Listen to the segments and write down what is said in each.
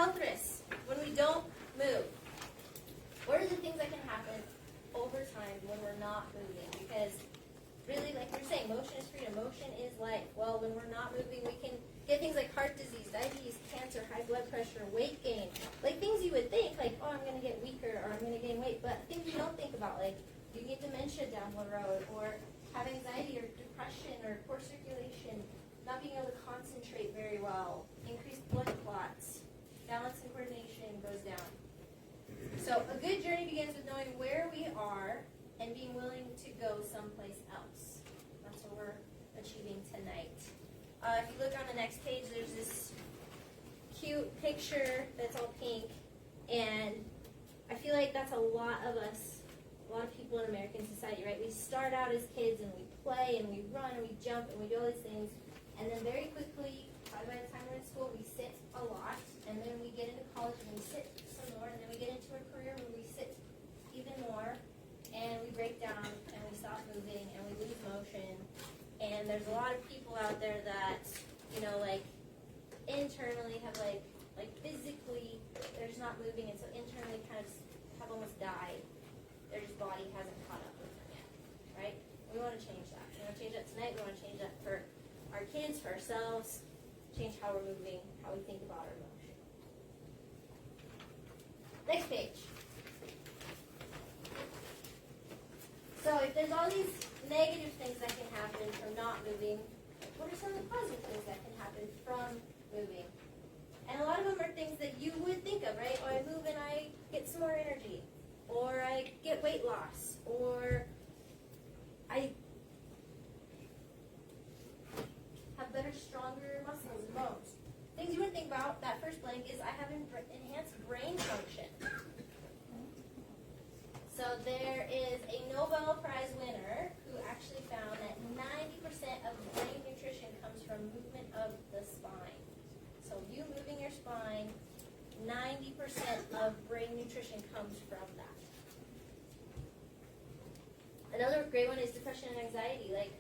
health risks when we don't move. What are the things that can happen over time when we're not moving? Because really, like we're saying, motion is freedom. Motion is life. Well, when we're not moving, we can get things like heart disease, diabetes, cancer, high blood pressure, weight gain. Like things you would think, like, oh, I'm going to get weaker or I'm going to gain weight. But things you don't think about, like you get dementia down the road or have anxiety or depression or poor circulation, not being able to concentrate very well, increased blood clots, balance and coordination goes down. So a good journey begins with knowing where we are and being willing to go someplace else. That's what we're achieving tonight. If you look on the next page, there's this cute picture that's all pink, and I feel like that's a lot of us, a lot of people in American society, right? We start out as kids and we play and we run and we jump and we do all these things, and then very quickly, probably by the time we're in school, we sit a lot, and then we get into college and we sit some more, and then we get into a career where we sit even more, and we break down and we stop moving and we lose motion. And there's a lot of people out there that, you know, like internally have like physically they're just not moving, and so internally kind of have almost died. Their just body hasn't caught up with them yet, right? We want to change that. We want to change that tonight. We want to change that for our kids, for ourselves, change how we're moving, how we think about our motion. Next page. So if there's all these negative things that can happen from not moving, what are some of the positive things that can happen from moving? And a lot of them are things that you would think of, right? Oh, I move and I get some more energy, or I get weight loss, or I have better, stronger muscles and bones. Things you wouldn't think about, that first blank, is I have enhanced brain function. So there is a Nobel Prize winner who actually found that 90% of brain nutrition comes from movement of the spine. So you moving your spine, 90% of brain nutrition comes from that. Another great one is depression and anxiety. Like,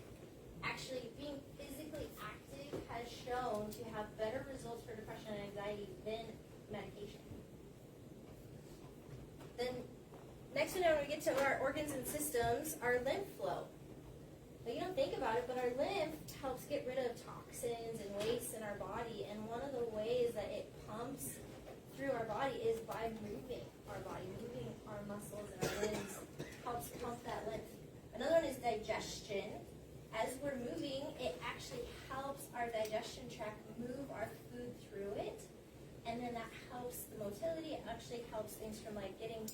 actually being physically active has shown to have better results for depression and anxiety than medication. Then next one, when we get to our organs and systems, our lymph flow. Now, you don't think about it, but our lymph helps get rid of toxins and waste in our body, and one of the ways that it pumps through our body is by moving our body, moving our muscles and our limbs, helps pump that lymph. Another one is digestion. As we're moving, it actually helps our digestion tract move our food through it, and then that helps the motility. It actually helps things from like getting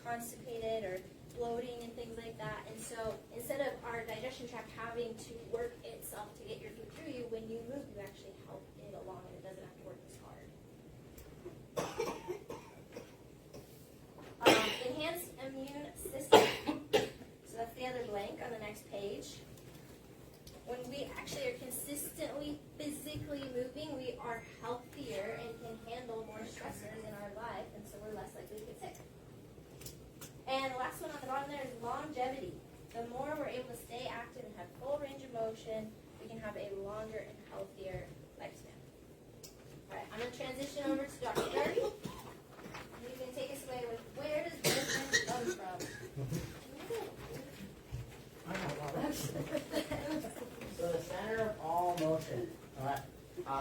constipated or bloating and things like that. And so instead of our digestion tract having to work itself to get your food through you, when you move, you actually help it along and it doesn't have to work as hard. Enhanced immune system. So that's the other blank on the next page. When we actually are consistently physically moving, we are healthier and can handle more stressors in our life, and so we're less likely to get sick. And the last one on the bottom there is longevity. The more we're able to stay active and have full range of motion, we can have a longer and healthier lifespan. All right, I'm going to transition over to Dr. Darby. You can take us away with where does movement come from? So the center of all motion. All right.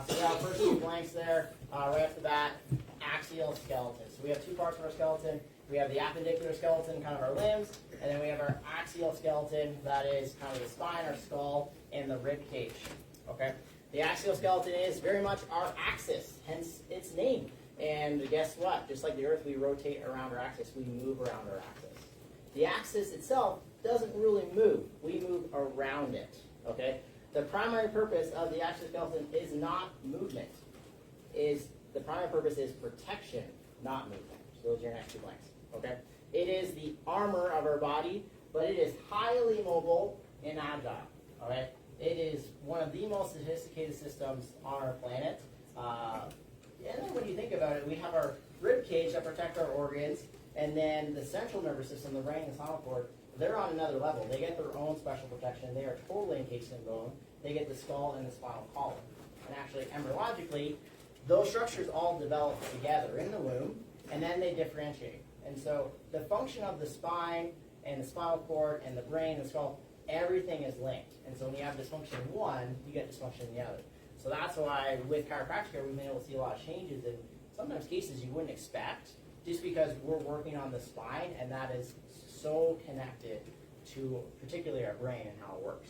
So we have first two blanks there. Right off the bat, axial skeleton. So we have two parts of our skeleton. We have the appendicular skeleton, kind of our limbs, and then we have our axial skeleton, that is kind of the spine, our skull, and the rib cage. Okay. The axial skeleton is very much our axis, hence its name. And guess what? Just like the Earth, we rotate around our axis. We move around our axis. The axis itself doesn't really move. We move around it. Okay. The primary purpose of the axial skeleton is not movement. The primary purpose is protection, not movement. So those are your next two blanks. Okay. It is the armor of our body, but it is highly mobile and agile. All right. It is one of the most sophisticated systems on our planet. And then when you think about it, we have our rib cage that protect our organs, and then the central nervous system, the brain and spinal cord, they're on another level. They get their own special protection. They are totally encased in bone. They get the skull and the spinal column. And actually, embryologically, those structures all develop together in the womb, and then they differentiate. And so the function of the spine and the spinal cord and the brain and the skull, everything is linked. And so when you have dysfunction in one, you get dysfunction in the other. So that's why with chiropractic, we've been able to see a lot of changes in sometimes cases you wouldn't expect, just because we're working on the spine, and that is so connected to particularly our brain and how it works.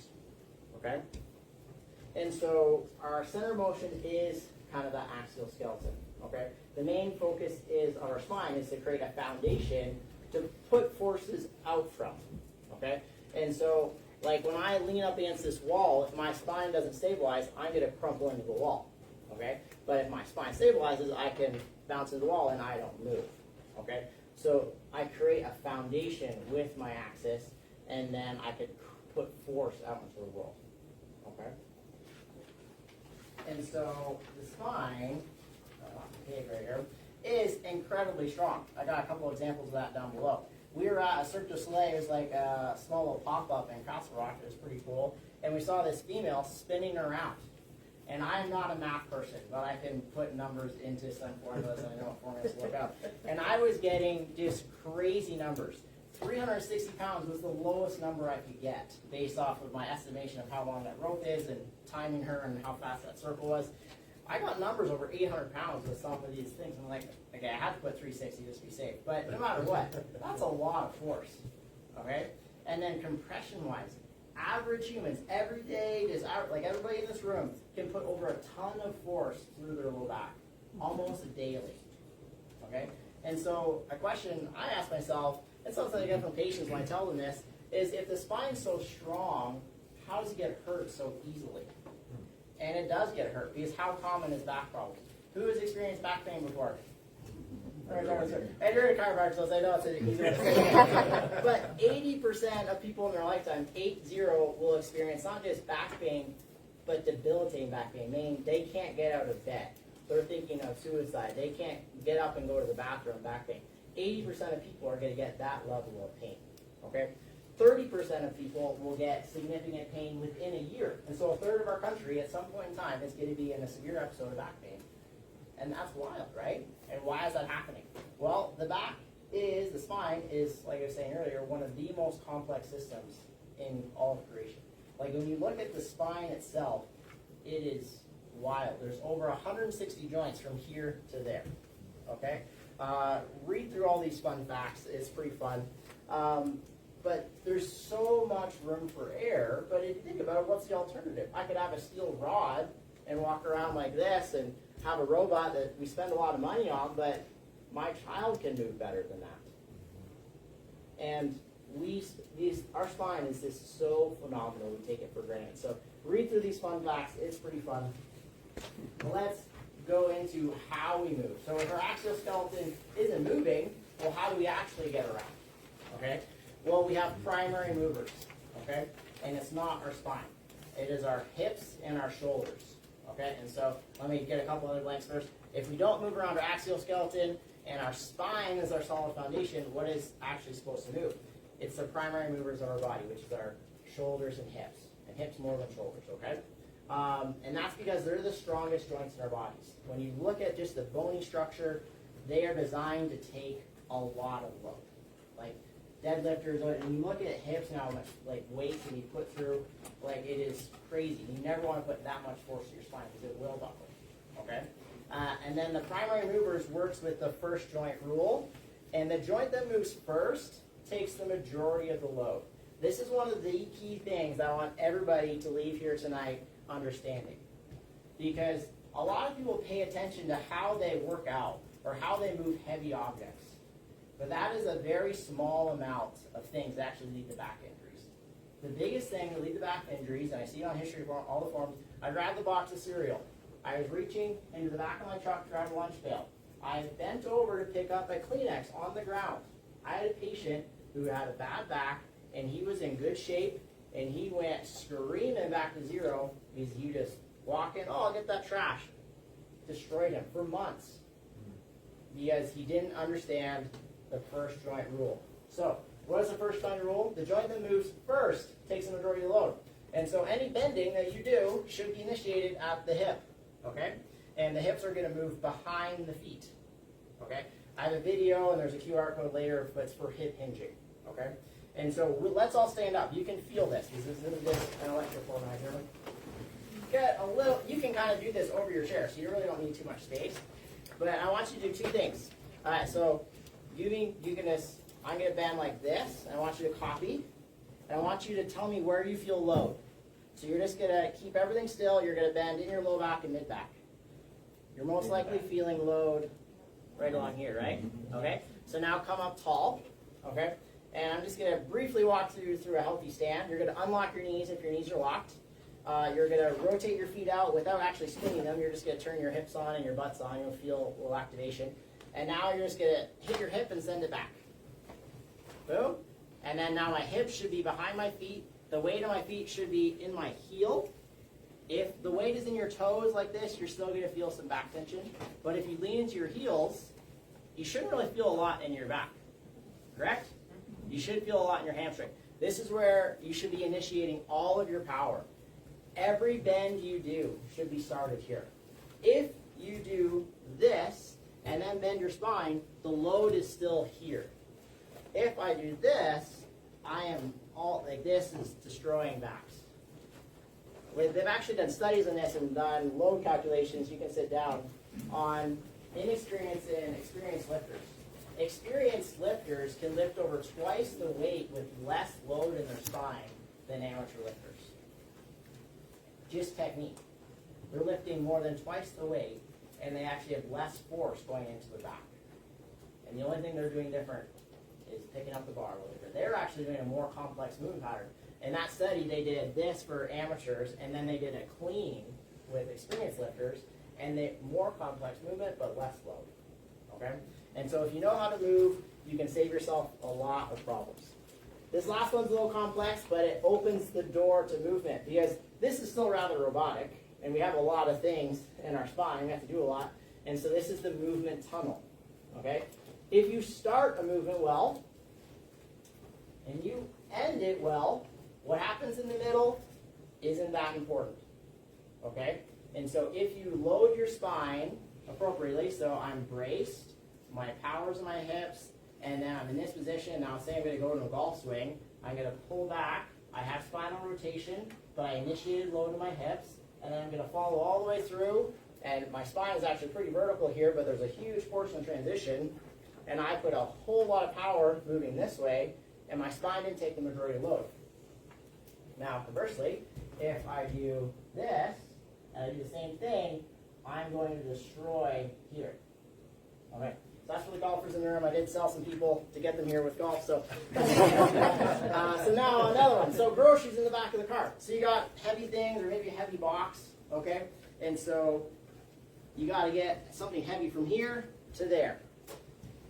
Okay? And so our center of motion is kind of the axial skeleton. Okay? The main focus is of our spine is to create a foundation to put forces out from. Okay? And so, like when I lean up against this wall, if my spine doesn't stabilize, I'm going to crumple into the wall. Okay? But if my spine stabilizes, I can bounce into the wall and I don't move. Okay? So I create a foundation with my axis, and then I could put force out into the world. Okay? And so the spine, right here, is incredibly strong. I got a couple examples of that down below. We were at a Cirque du Soleil. It was like a small little pop-up in Castle Rock. It was pretty cool. And we saw this female spinning around. And I'm not a math person, but I can put numbers into some formulas, and I know what formulas to look up. And I was getting just crazy numbers. 360 pounds was the lowest number I could get based off of my estimation of how long that rope is and timing her and how fast that circle was. I got numbers over 800 pounds with some of these things. I'm like, okay, I had to put 360 just to be safe. But no matter what, that's a lot of force. Okay? And then compression-wise, average humans every day, like everybody in this room, can put over a ton of force through their low back, almost daily. Okay? And so a question I ask myself, and something I get from patients when I tell them this, is if the spine's so strong, how does it get hurt so easily? And it does get hurt, because how common is back problems? Who has experienced back pain before? And you're a chiropractor, so I know it's an easy one to say. But 80% of people in their lifetime, 80, will experience not just back pain, but debilitating back pain, meaning they can't get out of bed. They're thinking of suicide. They can't get up and go to the bathroom, back pain. 80% of people are going to get that level of pain. Okay? 30% of people will get significant pain within a year. And so a third of our country at some point in time is going to be in a severe episode of back pain. And that's wild, right? And why is that happening? Well, the spine is, like I was saying earlier, one of the most complex systems in all of creation. Like when you look at the spine itself, it is wild. There's over 160 joints from here to there. Okay? Read through all these fun facts. It's pretty fun. But there's so much room for error. But if you think about it, what's the alternative? I could have a steel rod and walk around like this and have a robot that we spend a lot of money on, but my child can move better than that. And our spine is just so phenomenal. We take it for granted. So read through these fun facts. It's pretty fun. Let's go into how we move. So if our axial skeleton isn't moving, well, how do we actually get around? Okay? Well, we have primary movers. Okay? And it's not our spine. It is our hips and our shoulders. Okay? And so let me get a couple other blanks first. If we don't move around our axial skeleton and our spine is our solid foundation, what is actually supposed to move? It's the primary movers of our body, which is our shoulders and hips. And hips more than shoulders, okay? And that's because they're the strongest joints in our bodies. When you look at just the bony structure, they are designed to take a lot of load. Like deadlifters, when you look at hips now, how much like weight can you put through, like it is crazy. You never want to put that much force to your spine because it will buckle, okay? And then the primary movers works with the first joint rule, and the joint that moves first takes the majority of the load. This is one of the key things that I want everybody to leave here tonight understanding. Because a lot of people pay attention to how they work out or how they move heavy objects. But that is a very small amount of things that actually lead to back injuries. The biggest thing that lead to back injuries, and I see it on history form, all the forms, I grabbed the box of cereal. I was reaching into the back of my truck to grab a lunch pail. I bent over to pick up a Kleenex on the ground. I had a patient who had a bad back, and he was in good shape, and he went screaming back to zero because you just walk in, oh, I'll get that trash. Destroyed him for months because he didn't understand the first joint rule. So, what is the first joint rule? The joint that moves first takes the majority of the load. And so any bending that you do should be initiated at the hip. Okay? and the hips are going to move behind the feet. Okay? I have a video, and there's a QR code later, but it's for hip hinging. Okay? And so let's all stand up. You can feel this. This is an electrical right here. Get a little. You can kind of do this over your chair, so you really don't need too much space. But I want you to do two things. All right. So I'm going to bend like this. And I want you to copy. And I want you to tell me where you feel load. So you're just going to keep everything still. You're going to bend in your low back and mid back. You're most likely feeling load right along here, right? Okay. So now come up tall. Okay. And I'm just going to briefly walk through a healthy stand. You're going to unlock your knees if your knees are locked. You're going to rotate your feet out without actually spinning them. You're just going to turn your hips on and your butts on. You'll feel a little activation. And now you're just going to hit your hip and send it back. Boom. And then now my hips should be behind my feet. The weight of my feet should be in my heel. If the weight is in your toes like this, you're still going to feel some back tension. But if you lean into your heels, you shouldn't really feel a lot in your back. Correct? You should feel a lot in your hamstring. This is where you should be initiating all of your power. Every bend you do should be started here. If you do this and then bend your spine, the load is still here. If I do this, I am all like this is destroying backs. They've actually done studies on this and done load calculations. You can sit down on inexperienced and experienced lifters. Experienced lifters can lift over twice the weight with less load in their spine than amateur lifters. Just technique. They're lifting more than twice the weight, and they actually have less force going into the back. And the only thing they're doing different is picking up the bar a little bit. They're actually doing a more complex movement pattern. In that study, they did this for amateurs, and then they did a clean with experienced lifters, and they more complex movement, but less load. Okay? And so if you know how to move, you can save yourself a lot of problems. This last one's a little complex, but it opens the door to movement, because this is still rather robotic, and we have a lot of things in our spine. We have to do a lot. And so this is the movement tunnel. Okay? If you start a movement well, and you end it well, what happens in the middle isn't that important. Okay? And so if you load your spine appropriately, so I'm braced, my power's in my hips, and then I'm in this position. Now say I'm going to go into a golf swing. I'm going to pull back. I have spinal rotation, but I initiated load in my hips, and then I'm going to follow all the way through, and my spine is actually pretty vertical here, but there's a huge portion of transition, and I put a whole lot of power moving this way, and my spine didn't take the majority of load. Now, conversely, if I do this, and I do the same thing, I'm going to destroy here. Okay, so that's for the golfers in the room. I did sell some people to get them here with golf, so. So now another one. So groceries in the back of the car. So you got heavy things, or maybe a heavy box, okay? And so you got to get something heavy from here to there.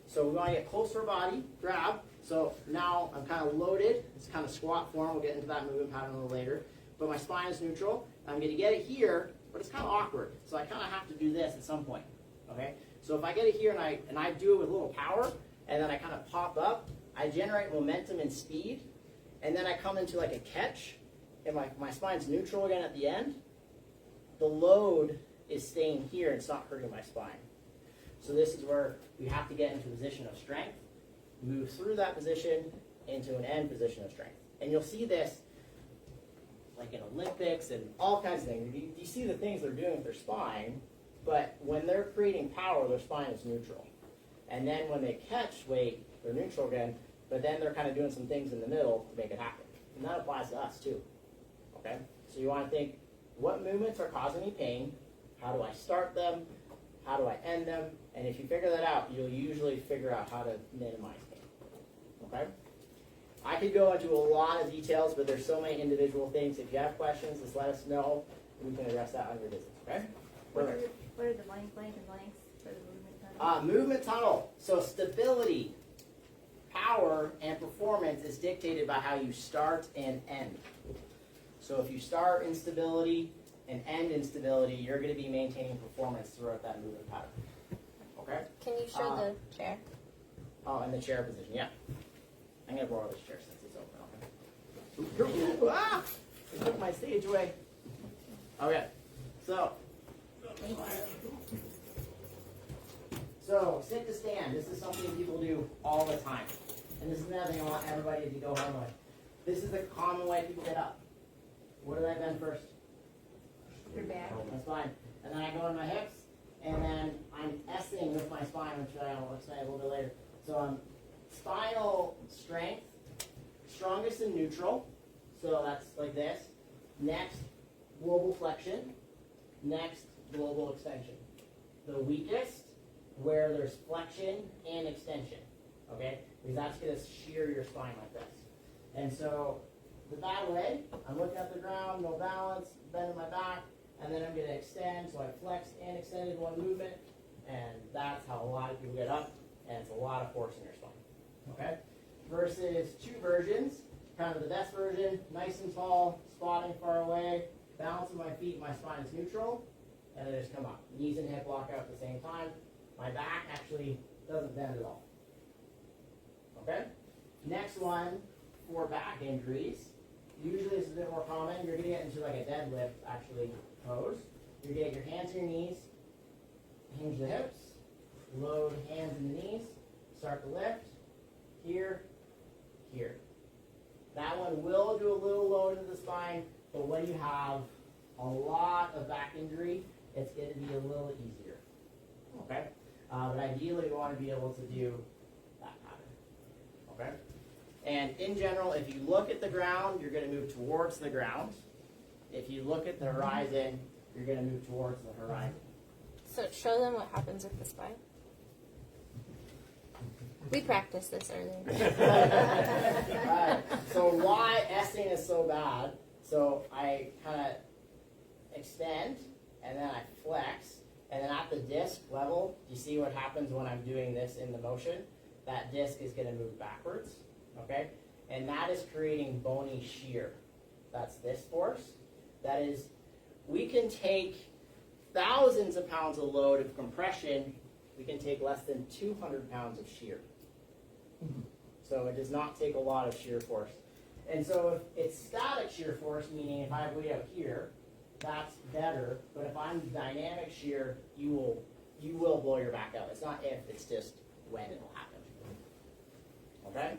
So we want to get close to our body, grab. So now I'm kind of loaded. It's kind of squat form. We'll get into that movement pattern a little later. But my spine is neutral. I'm going to get it here, but it's kind of awkward. So I kind of have to do this at some point. Okay? So if I get it here and I do it with a little power, and then I kind of pop up, I generate momentum and speed, and then I come into like a catch, and my spine's neutral again at the end. The load is staying here. It's not hurting my spine. So this is where we have to get into a position of strength, move through that position into an end position of strength. And you'll see this like in Olympics and all kinds of things. You see the things they're doing with their spine, but when they're creating power, their spine is neutral. And then when they catch weight, they're neutral again, but then they're kind of doing some things in the middle to make it happen. And that applies to us too. Okay? So you want to think, what movements are causing me pain? How do I start them? How do I end them? And if you figure that out, you'll usually figure out how to minimize pain. Okay? I could go into a lot of details, but there's so many individual things. If you have questions, just let us know, and we can address that on your visit. Okay? What are the blanks for the movement tunnel? Movement tunnel. So stability, power, and performance is dictated by how you start and end. So if you start in stability and end in stability, you're going to be maintaining performance throughout that movement pattern. Okay? Can you show the chair? Oh, in the chair position, yeah. I'm going to borrow this chair since it's open. Okay. Ah! It took my stage away. Okay. So. So, sit to stand. This is something people do all the time. And this is another thing I want everybody to go home with. This is the common way people get up. What did I bend first? Your back. That's fine. And then I go on my hips, and then I'm S-ing with my spine, which I'll explain a little bit later. So I'm spinal strength, strongest in neutral. So that's like this. Next, global flexion. Next, global extension. The weakest, where there's flexion and extension. Okay? Because that's going to shear your spine like this. And so, the bad way, I'm looking at the ground, no balance, bending my back, and then I'm going to extend, so I flex and extend in one movement, and that's how a lot of people get up, and it's a lot of force in your spine. Okay? Versus two versions, kind of the best version, nice and tall, spotting far away, balancing my feet, my spine is neutral, and then just come up. Knees and hip lock out at the same time. My back actually doesn't bend at all. Okay? Next one, for back injuries, usually this is a bit more common. You're going to get into like a deadlift, actually, pose. You're going to get your hands to your knees, hinge the hips, load hands in the knees, start to lift, here, here. That one will do a little load into the spine, but when you have a lot of back injury, it's going to be a little easier. Okay? But ideally, you want to be able to do that pattern. Okay? And in general, if you look at the ground, you're going to move towards the ground. If you look at the horizon, you're going to move towards the horizon. So show them what happens with the spine. We practiced this earlier. Alright, so why S-ing is so bad, so I kind of extend, and then I flex, and then at the disc level, you see what happens when I'm doing this in the motion? That disc is going to move backwards. Okay? And that is creating bony shear. That's this force. That is, we can take thousands of pounds of load of compression. We can take less than 200 pounds of shear. So it does not take a lot of shear force. And so if it's static shear force, meaning if I have weight out here, that's better. But if I'm dynamic shear, you will blow your back out. It's not if, it's just when it will happen. Okay?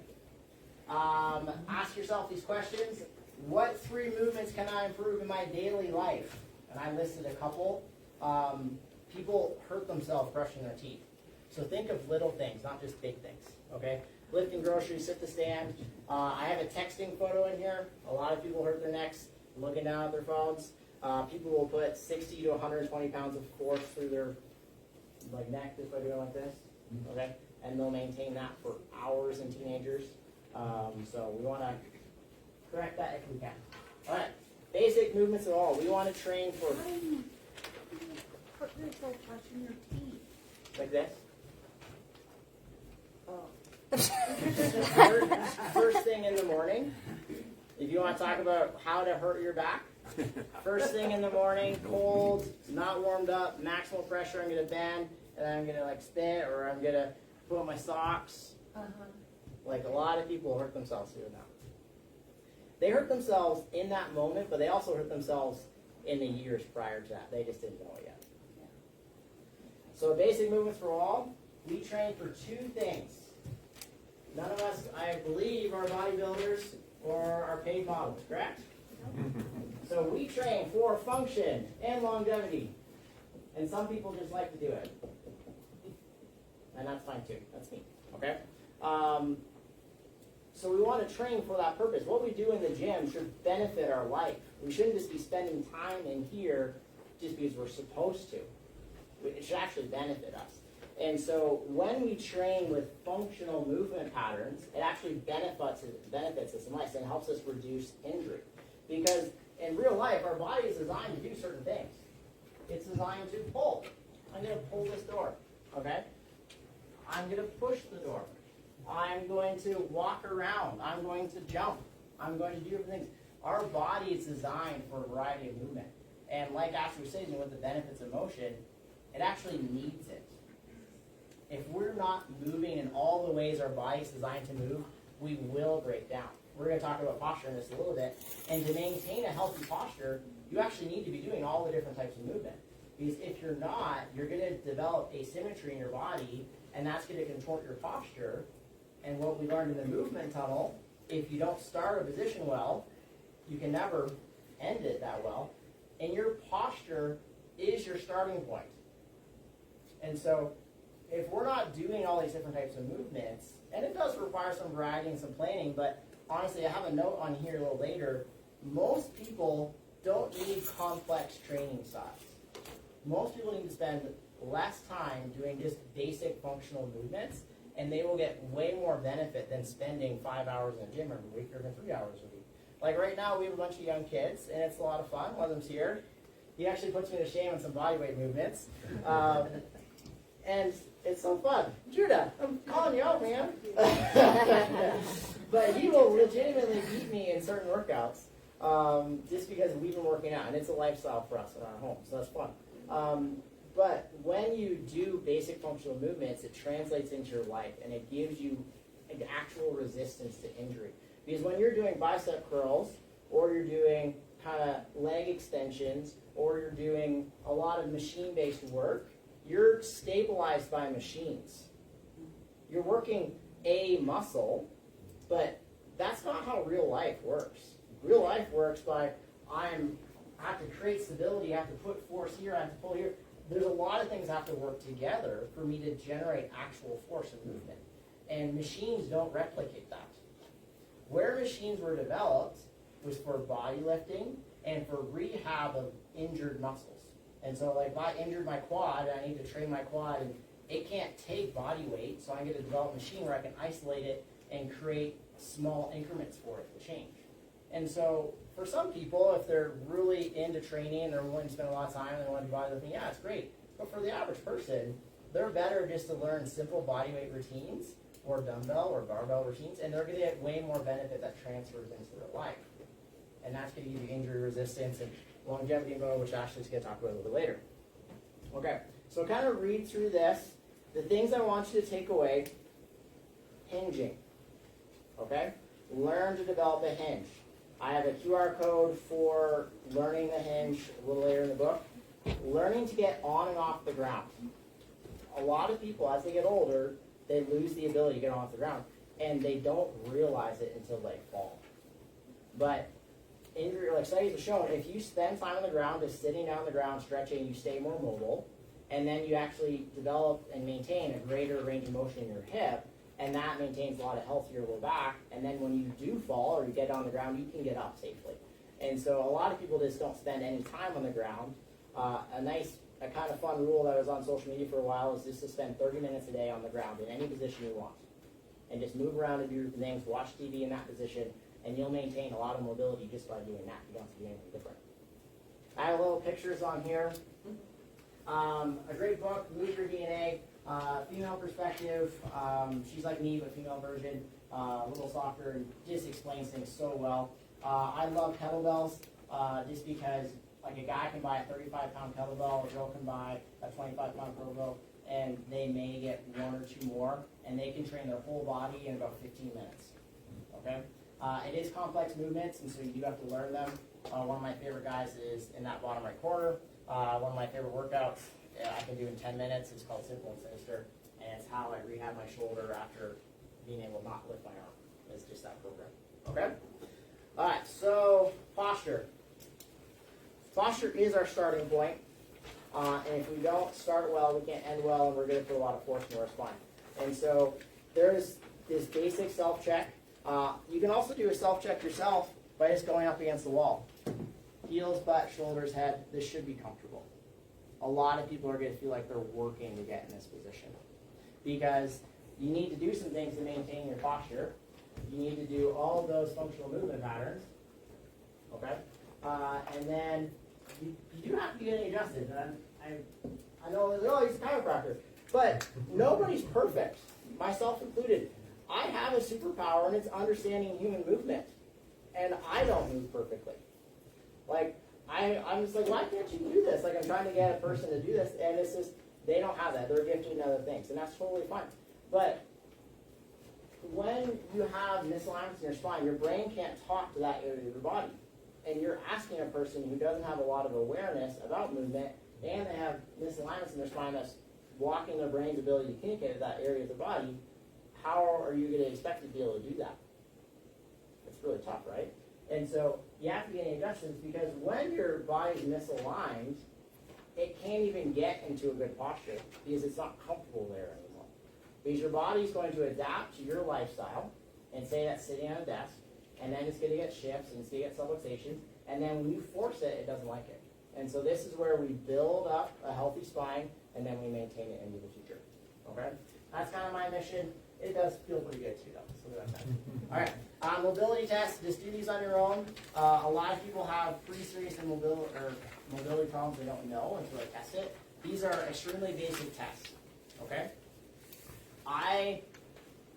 Ask yourself these questions. What 3 movements can I improve in my daily life? And I listed a couple. People hurt themselves brushing their teeth. So think of little things, not just big things. Okay? Lifting groceries, sit to stand. I have a texting photo in here. A lot of people hurt their necks looking down at their phones. People will put 60 to 120 pounds of force through their neck just by doing like this. Okay? And they'll maintain that for hours in teenagers. So we want to correct that if we can. All right, basic movements at all. We want to train for Put yourself brushing your teeth. like this. Oh. First thing in the morning. If you want to talk about how to hurt your back, first thing in the morning, cold, not warmed up, maximal pressure. I'm going to bend, and then I'm going to spin, or I'm going to put on my socks. Like a lot of people hurt themselves doing that. They hurt themselves in that moment, but they also hurt themselves in the years prior to that. They just didn't know it yet. So basic movements for all. We train for 2 things. None of us, I believe, are bodybuilders or are paid models, correct? So we train for function and longevity. And some people just like to do it. And that's fine too. That's me. Okay? So we want to train for that purpose. What we do in the gym should benefit our life. We shouldn't just be spending time in here just because we're supposed to. It should actually benefit us. And so when we train with functional movement patterns, it actually benefits us in life and helps us reduce injury. Because in real life, our body is designed to do certain things. It's designed to pull. I'm going to pull this door. Okay? I'm going to push the door. I'm going to walk around. I'm going to jump. I'm going to do different things. Our body is designed for a variety of movement. And like Ashley was saying, with the benefits of motion, it actually needs it. If we're not moving in all the ways our body is designed to move, we will break down. We're going to talk about posture in this a little bit. And to maintain a healthy posture, you actually need to be doing all the different types of movement. Because if you're not, you're going to develop asymmetry in your body, and that's going to contort your posture. And what we learned in the movement tunnel, if you don't start a position well, you can never end it that well. And your posture is your starting point. And so if we're not doing all these different types of movements, and it does require some variety and some planning, but honestly, I have a note on here a little later. Most people don't need complex training styles. Most people need to spend less time doing just basic functional movements, and they will get way more benefit than spending 5 hours in the gym every week or even 3 hours a week. Like right now, we have a bunch of young kids, and it's a lot of fun. One of them's here. He actually puts me to shame on some bodyweight movements. And it's so fun. Judah, I'm calling you out, man. But he will legitimately beat me in certain workouts just because we've been working out. And it's a lifestyle for us in our home, so that's fun. But when you do basic functional movements, it translates into your life, and it gives you an actual resistance to injury. Because when you're doing bicep curls, or you're doing kind of leg extensions, or you're doing a lot of machine-based work, you're stabilized by machines. You're working a muscle, but that's not how real life works. Real life works by I have to create stability, I have to put force here, I have to pull here. There's a lot of things that have to work together for me to generate actual force and movement. And machines don't replicate that. Where machines were developed was for body lifting and for rehab of injured muscles. And so like if I injured my quad and I need to train my quad, and it can't take body weight, so I'm going to develop a machine where I can isolate it and create small increments for it to change. And so for some people, if they're really into training and they're willing to spend a lot of time and they want to do bodylifting, yeah, it's great. But for the average person, they're better just to learn simple bodyweight routines or dumbbell or barbell routines, and they're going to get way more benefit that transfers into their life. And that's going to give you injury resistance and longevity mode, which Ashley's going to talk about a little bit later. Okay, so kind of read through this. The things I want you to take away: hinging. Okay? Learn to develop a hinge. I have a QR code for learning the hinge a little later in the book. Learning to get on and off the ground. A lot of people, as they get older, they lose the ability to get off the ground, and they don't realize it until they fall. But injury, like studies have shown, if you spend time on the ground, just sitting down on the ground, stretching, you stay more mobile, and then you actually develop and maintain a greater range of motion in your hip, and that maintains a lot of healthier low back, and then when you do fall or you get on the ground, you can get up safely. And so a lot of people just don't spend any time on the ground. A kind of fun rule that was on social media for a while is just to spend 30 minutes a day on the ground in any position you want. And just move around and do things, watch TV in that position, and you'll maintain a lot of mobility just by doing that. You don't have to do anything different. I have little pictures on here. A great book, Move Your DNA, female perspective. She's like me, but female version, a little softer, and just explains things so well. I love kettlebells just because like a guy can buy a 35-pound kettlebell, a girl can buy a 25-pound kettlebell, and they may get one or two more, and they can train their whole body in about 15 minutes. Okay? It is complex movements, and so you do have to learn them. One of my favorite guys is in that bottom right corner. One of my favorite workouts I can do in 10 minutes is called Simple and Sinister, and it's how I rehab my shoulder after being able to not lift my arm. It's just that program. Okay? All right, so posture. Posture is our starting point, and if we don't start well, we can't end well, and we're going to put a lot of force into our spine. And so there's this basic self-check. You can also do a self-check yourself by just going up against the wall. Heels, butt, shoulders, head. This should be comfortable. A lot of people are going to feel like they're working to get in this position because you need to do some things to maintain your posture. You need to do all of those functional movement patterns. Okay? And then you do have to get adjusted. I know, oh, he's a chiropractor. But nobody's perfect, myself included. I have a superpower, and it's understanding human movement. And I don't move perfectly. Like, I'm just like, why can't you do this? Like, I'm trying to get a person to do this, and it's just, they don't have that. They're gifted in other things, and that's totally fine. But when you have misalignments in your spine, your brain can't talk to that area of your body. And you're asking a person who doesn't have a lot of awareness about movement, and they have misalignments in their spine that's blocking their brain's ability to communicate at that area of the body, how are you going to expect to be able to do that? It's really tough, right? And so you have to get any adjustments, because when your body's misaligned, it can't even get into a good posture because it's not comfortable there anymore. Because your body's going to adapt to your lifestyle and say that's sitting on a desk, and then it's going to get shifts and it's going to get subluxations, and then when you force it, it doesn't like it. And so this is where we build up a healthy spine, and then we maintain it into the future. Okay? That's kind of my mission. It does feel pretty good too, though. So that's that. All right. Mobility tests. Just do these on your own. A lot of people have pretty serious mobility problems they don't know until they test it. These are extremely basic tests. Okay? I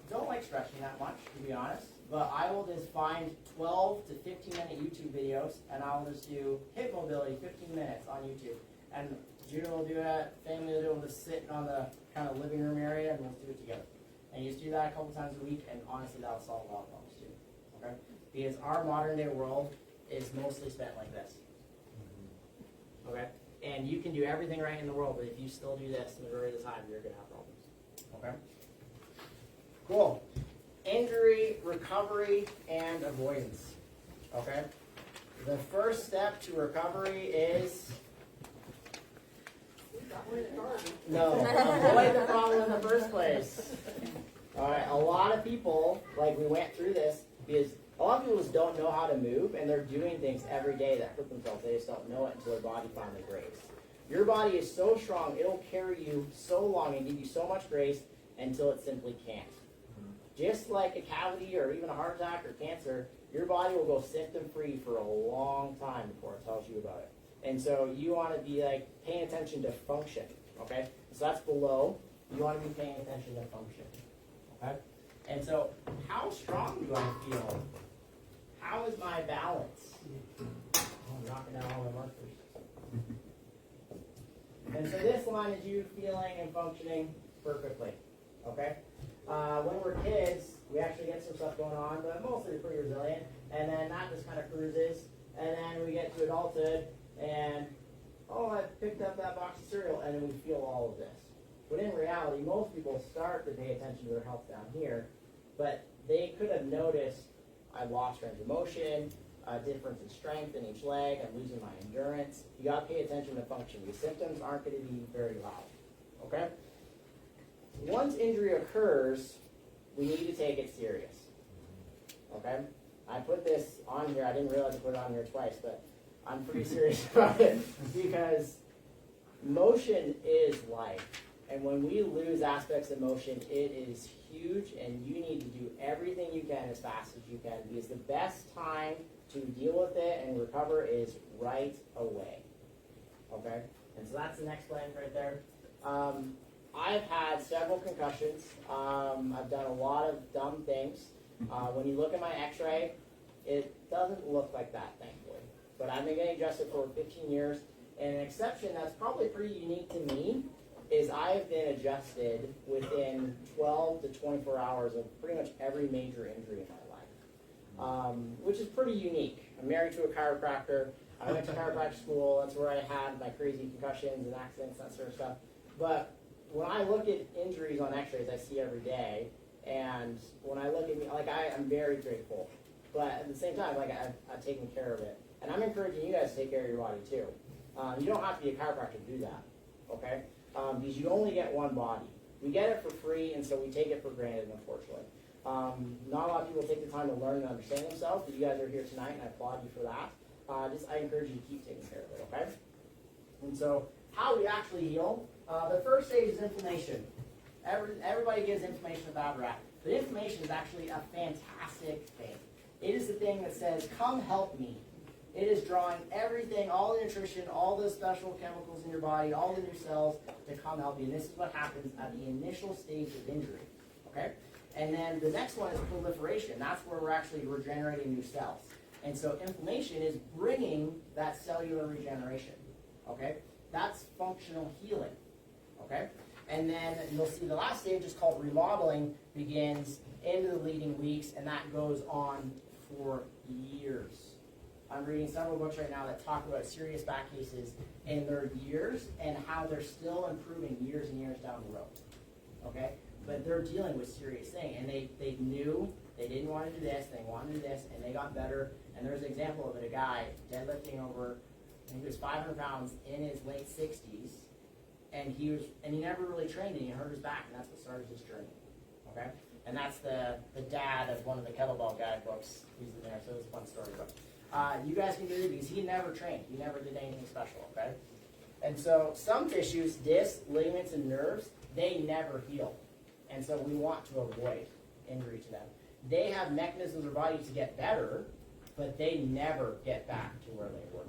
don't like stretching that much, to be honest, but I will just find 12 to 15-minute YouTube videos, and I'll just do hip mobility 15 minutes on YouTube. And Judah will do it, family will do it, we'll just sit on the kind of living room area, and we'll do it together. And you just do that a couple times a week, and honestly, that'll solve a lot of problems too. Okay? Because our modern day world is mostly spent like this. Okay? And you can do everything right in the world, but if you still do this the majority of the time, you're going to have problems. Okay? Cool. Injury, recovery, and avoidance. Okay? The first step to recovery is no, avoid the problem in the first place. All right, a lot of people, like we went through this, because a lot of people just don't know how to move, and they're doing things every day that hurt themselves. They just don't know it until their body finally breaks. Your body is so strong, it'll carry you so long and give you so much grace until it simply can't. Just like a cavity or even a heart attack or cancer, your body will go symptom-free for a long time before it tells you about it. And so you want to be like paying attention to function, okay? So that's below. You want to be paying attention to function, okay? And so how strong do I feel? How is my balance? Oh, I'm knocking down all my markers. And so this line is you feeling and functioning perfectly, okay? When we're kids, we actually get some stuff going on, but mostly we're pretty resilient. And then that just kind of cruises. And then we get to adulthood, and, oh, I picked up that box of cereal, and then we feel all of this. But in reality, most people start to pay attention to their health down here, but they could have noticed I lost range of motion, a difference in strength in each leg, I'm losing my endurance. You got to pay attention to function. These symptoms aren't going to be very loud, okay? Once injury occurs, we need to take it serious, okay? I put this on here. I didn't realize I put it on here twice, but I'm pretty serious about it because motion is life. And when we lose aspects of motion, it is huge, and you need to do everything you can as fast as you can, because the best time to deal with it and recover is right away, okay? And so that's the next blank right there. I've had several concussions. I've done a lot of dumb things. When you look at my x-ray, it doesn't look like that, thankfully. But I've been getting adjusted for 15 years, and an exception that's probably pretty unique to me is I've been adjusted within 12 to 24 hours of pretty much every major injury in my life, which is pretty unique. I'm married to a chiropractor. I went to chiropractic school. That's where I had my crazy concussions and accidents, that sort of stuff. But when I look at injuries on x-rays I see every day, and when I look at me, like I'm very grateful. But at the same time, like I've taken care of it. And I'm encouraging you guys to take care of your body too. You don't have to be a chiropractor to do that, okay? Because you only get one body. We get it for free, and so we take it for granted, unfortunately. Not a lot of people take the time to learn and understand themselves, but you guys are here tonight, and I applaud you for that. I encourage you to keep taking care of it, okay? And so how we actually heal, the first stage is inflammation. Everybody gives inflammation a bad rap, but inflammation is actually a fantastic thing. It is the thing that says, come help me. It is drawing everything, all the nutrition, all the special chemicals in your body, all the new cells to come help you. And this is what happens at the initial stage of injury, okay? And then the next one is proliferation. That's where we're actually regenerating new cells. And so inflammation is bringing that cellular regeneration, okay? That's functional healing, okay? And then you'll see the last stage is called remodeling, begins into the leading weeks, and that goes on for years. I'm reading several books right now that talk about serious back cases in their years and how they're still improving years and years down the road. Okay? But they're dealing with serious thing, and they knew they didn't want to do this, they wanted to do this, and they got better. And there's an example of it, a guy deadlifting over, I think he was 500 pounds in his late 60s, and he never really trained, and he hurt his back, and that's what started his journey. Okay? And that's the dad of one of the kettlebell guide books. He's in there, so it's a fun story. But you guys can do it because he never trained. He never did anything special, okay? And so some tissues, discs, ligaments, and nerves, they never heal. And so we want to avoid injury to them. They have mechanisms in their body to get better, but they never get back to where they were.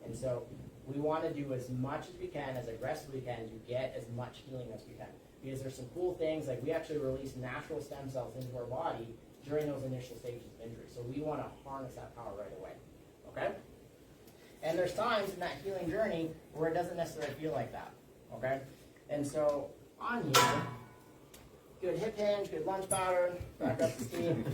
And so we want to do as much as we can, as aggressively we can, to get as much healing as we can. Because there's some cool things, like we actually release natural stem cells into our body during those initial stages of injury. So we want to harness that power right away. Okay? And there's times in that healing journey where it doesn't necessarily feel like that. Okay? And so on here, good hip hinge, good lunge pattern, back up to speed.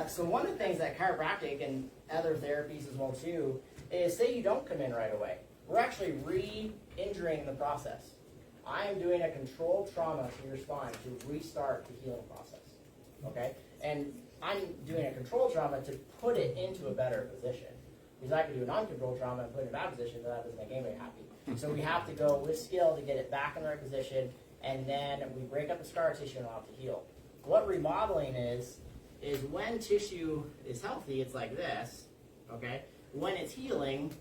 So one of the things that chiropractic and other therapies as well too is, say you don't come in right away. We're actually re-injuring the process. I am doing a controlled trauma to your spine to restart the healing process. Okay? And I'm doing a controlled trauma to put it into a better position. Because I could do an uncontrolled trauma and put it in a bad position, but that doesn't make anybody happy. So we have to go with skill to get it back in the right position, and then we break up the scar tissue and allow it to heal. What remodeling is when tissue is healthy, it's like this, okay? When it's healing,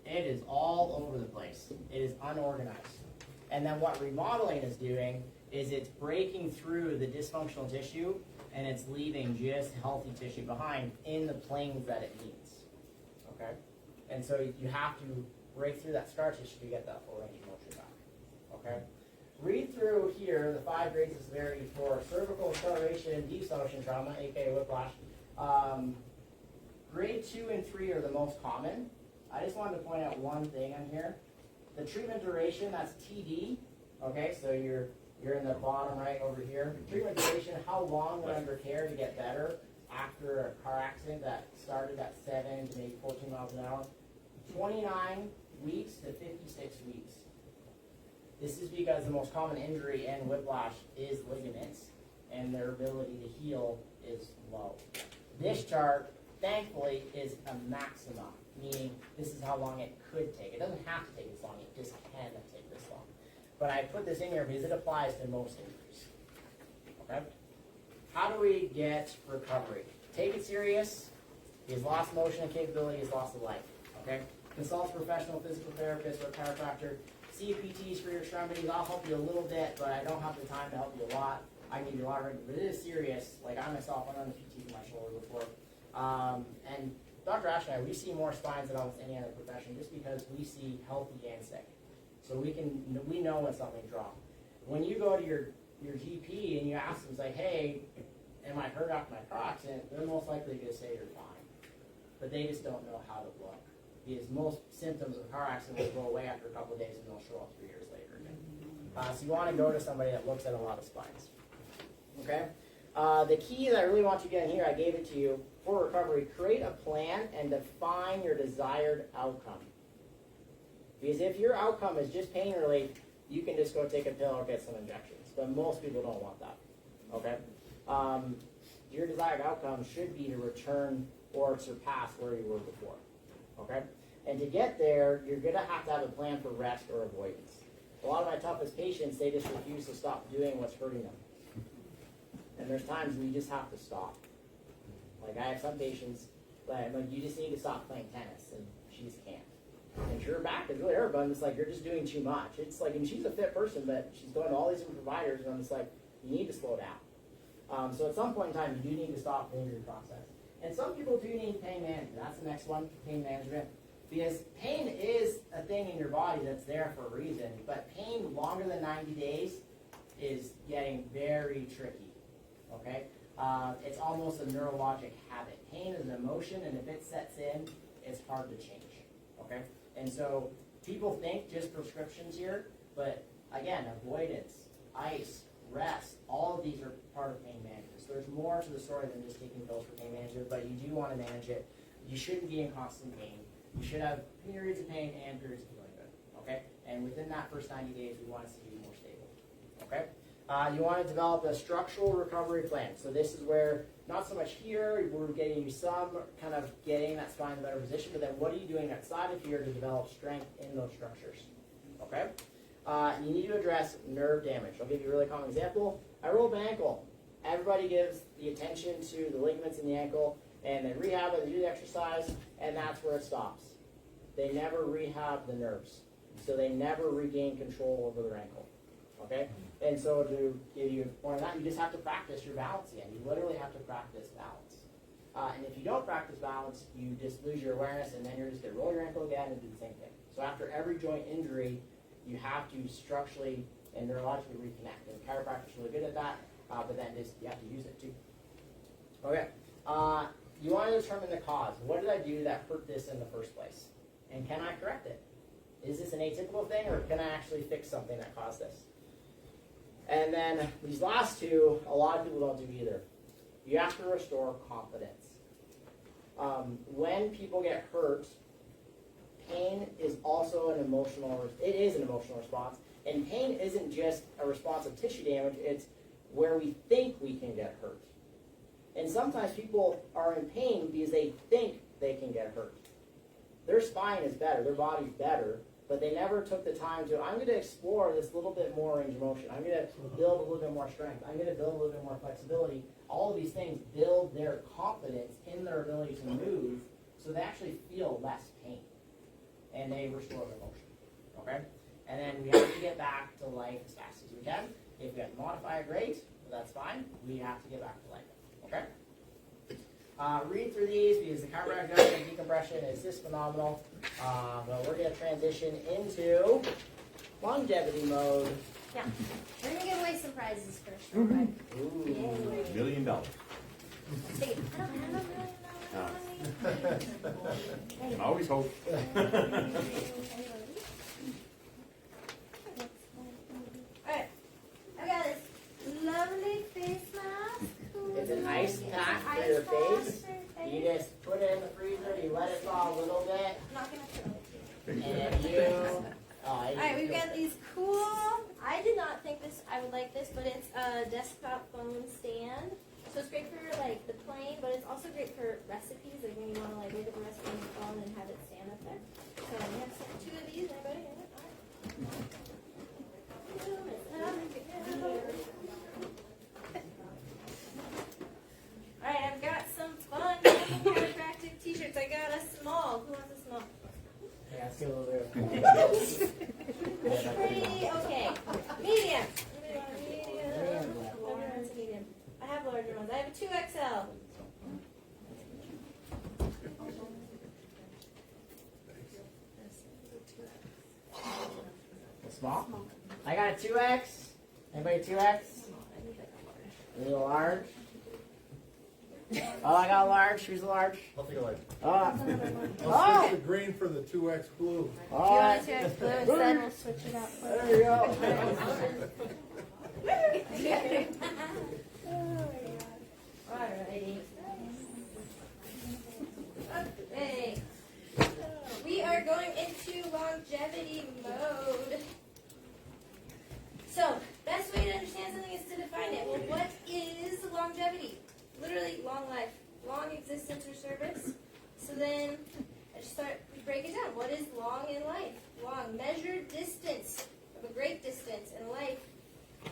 it is all over the place. It is unorganized. And then what remodeling is doing is it's breaking through the dysfunctional tissue and it's leaving just healthy tissue behind in the planes that it needs. Okay? And so you have to break through that scar tissue to get that full range of motion back. Okay? Read through here the 5 grades of severity for cervical acceleration and deceleration trauma, aka whiplash. Grade 2 and 3 are the most common. I just wanted to point out one thing on here. The treatment duration, that's TD. Okay, so you're in the bottom right over here. Treatment duration, how long we're under care to get better after a car accident that started at 7 to maybe 14 miles an hour. 29 weeks to 56 weeks. This is because the most common injury in whiplash is ligaments, and their ability to heal is low. This chart, thankfully, is a maximum, meaning this is how long it could take. It doesn't have to take this long, it just can take this long. But I put this in here because it applies to most injuries. Okay? How do we get recovery? Take it serious. He's lost motion and capability, he's lost a life. Okay? Consult a professional physical therapist or a chiropractor. See PTs for your extremities. I'll help you a little bit, but I don't have the time to help you a lot. I need you a lot already, but it is serious. Like I myself went on the PT for my shoulder before. And Dr. Ash and I, we see more spines than almost any other profession just because we see healthy and sick. So we know when something's wrong. When you go to your GP and you ask them, like, hey, am I hurt after my car accident? They're most likely going to say you're fine. But they just don't know how to look. Because most symptoms of a car accident will go away after a couple of days and they'll show up 3 years later again. So you want to go to somebody that looks at a lot of spines. Okay? The key that I really want you to get in here, I gave it to you, for recovery, create a plan and define your desired outcome. Because if your outcome is just pain relief, you can just go take a pill or get some injections. But most people don't want that. Okay? Your desired outcome should be to return or surpass where you were before. Okay? And to get there, you're going to have a plan for rest or avoidance. A lot of my toughest patients, they just refuse to stop doing what's hurting them. And there's times we just have to stop. Like I have some patients that like, you just need to stop playing tennis, and she just can't. And her back is really hurt, but I'm just like, you're just doing too much. It's like, and she's a fit person, but she's going to all these different providers, and I'm just like, you need to slow down. So at some point in time, you do need to stop the injury process. And some people do need pain management. That's the next one, pain management. Because pain is a thing in your body that's there for a reason, but pain longer than 90 days is getting very tricky, okay? It's almost a neurologic habit. Pain is an emotion, and if it sets in, it's hard to change, okay? And so people think just prescriptions here, but again, avoidance, ice, rest, all of these are part of pain management. So there's more to the story than just taking pills for pain management, but you do want to manage it. You shouldn't be in constant pain. You should have periods of pain and periods of feeling good, okay? And within that first 90 days, we want to see you more stable, okay? You want to develop a structural recovery plan. So this is where, not so much here, we're getting you some kind of getting that spine in a better position, but then what are you doing outside of here to develop strength in those structures, okay? You need to address nerve damage. I'll give you a really common example. I rolled my ankle. Everybody gives the attention to the ligaments in the ankle, and they rehab it, they do the exercise, and that's where it stops. They never rehab the nerves, so they never regain control over their ankle, okay? And so to give you a point on that, you just have to practice your balance again. You literally have to practice balance. And if you don't practice balance, you just lose your awareness, and then you're just going to roll your ankle again and do the same thing. So after every joint injury, you have to structurally and neurologically reconnect. And chiropractic is really good at that, but then just you have to use it too. Okay. You want to determine the cause. What did I do that hurt this in the first place? And can I correct it? Is this an atypical thing, or can I actually fix something that caused this? And then these last two, a lot of people don't do either. You have to restore confidence. When people get hurt, pain is also an emotional response. And pain isn't just a response of tissue damage, it's where we think we can get hurt. And sometimes people are in pain because they think they can get hurt. Their spine is better, their body's better, but they never took the time to, I'm going to explore this little bit more range of motion. I'm going to build a little bit more strength. I'm going to build a little bit more flexibility. All of these things build their confidence in their ability to move so they actually feel less pain. And they restore their motion. Okay? And then we have to get back to life as fast as we can. If we have to modify it, great. But that's fine. We have to get back to life. Okay? Read through these because the chiropractic decompression is just phenomenal. But we're going to transition into longevity mode. Yeah. We're going to give away some prizes first. Okay? Ooh. Yay. $1 million. Hey, I don't have $1 million. Can always hope. Alright, I got this lovely face mask. It's an ice pack for your face. You just put it in the freezer, you let it thaw a little bit, I'm not gonna throw it. and then you... Alright, we've got these cool, I did not think I would like this, but it's a desktop phone stand. So it's great for like the plane, but it's also great for recipes, like when you want to like look up a recipe on your phone and have it stand up there. So we have two of these, anybody? Alright, I've got some fun chiropractic t-shirts. I got a small. Who wants a small? Yeah, let's get a little bit. Pretty okay. Medium. Anybody want a medium? Everyone wants a medium. I have larger ones. I have a 2XL. Small? I got a 2X. Anybody 2X? A little large? Oh, I got a large. Who's a large? I'll take a large. Oh. I'll switch the green for the 2X blue. All right. If you want to 2X blue instead, we'll switch it out. There you go. Alrighty. Okay. We are going into longevity mode. So, best way to understand something is to define it. Well, what is longevity? Literally, long life, long existence or service. So then, we break it down. What is long in life? Long, measured distance of a great distance in life.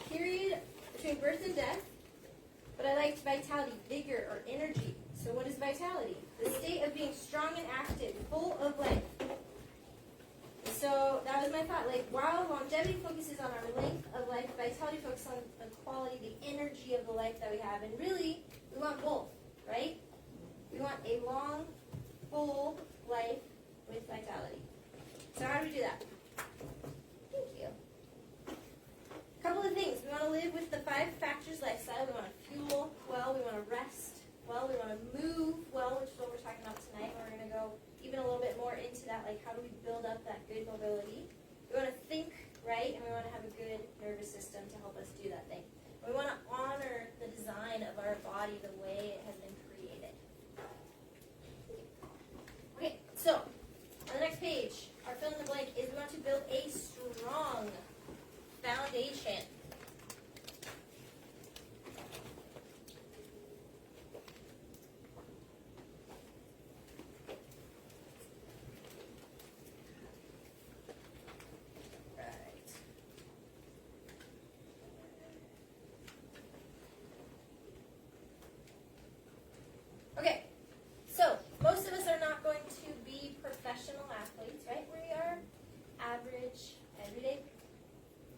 Period between birth and death. But I liked vitality, vigor, or energy. So what is vitality? The state of being strong and active, full of life. So that was my thought. Like, while longevity focuses on our length of life, vitality focuses on the quality, the energy of the life that we have. And really, we want both, right? We want a long, full life with vitality. So how do we do that? Thank you. A couple of things. We want to live with the 5 factors lifestyle. We want to fuel well. We want to rest well. We want to move well, which is what we're talking about tonight. We're going to go even a little bit more into that, like how do we build up that good mobility. We want to think right, and we want to have a good nervous system to help us do that thing. foundation. Right. Okay, so most of us are not going to be professional athletes, right? We are average, everyday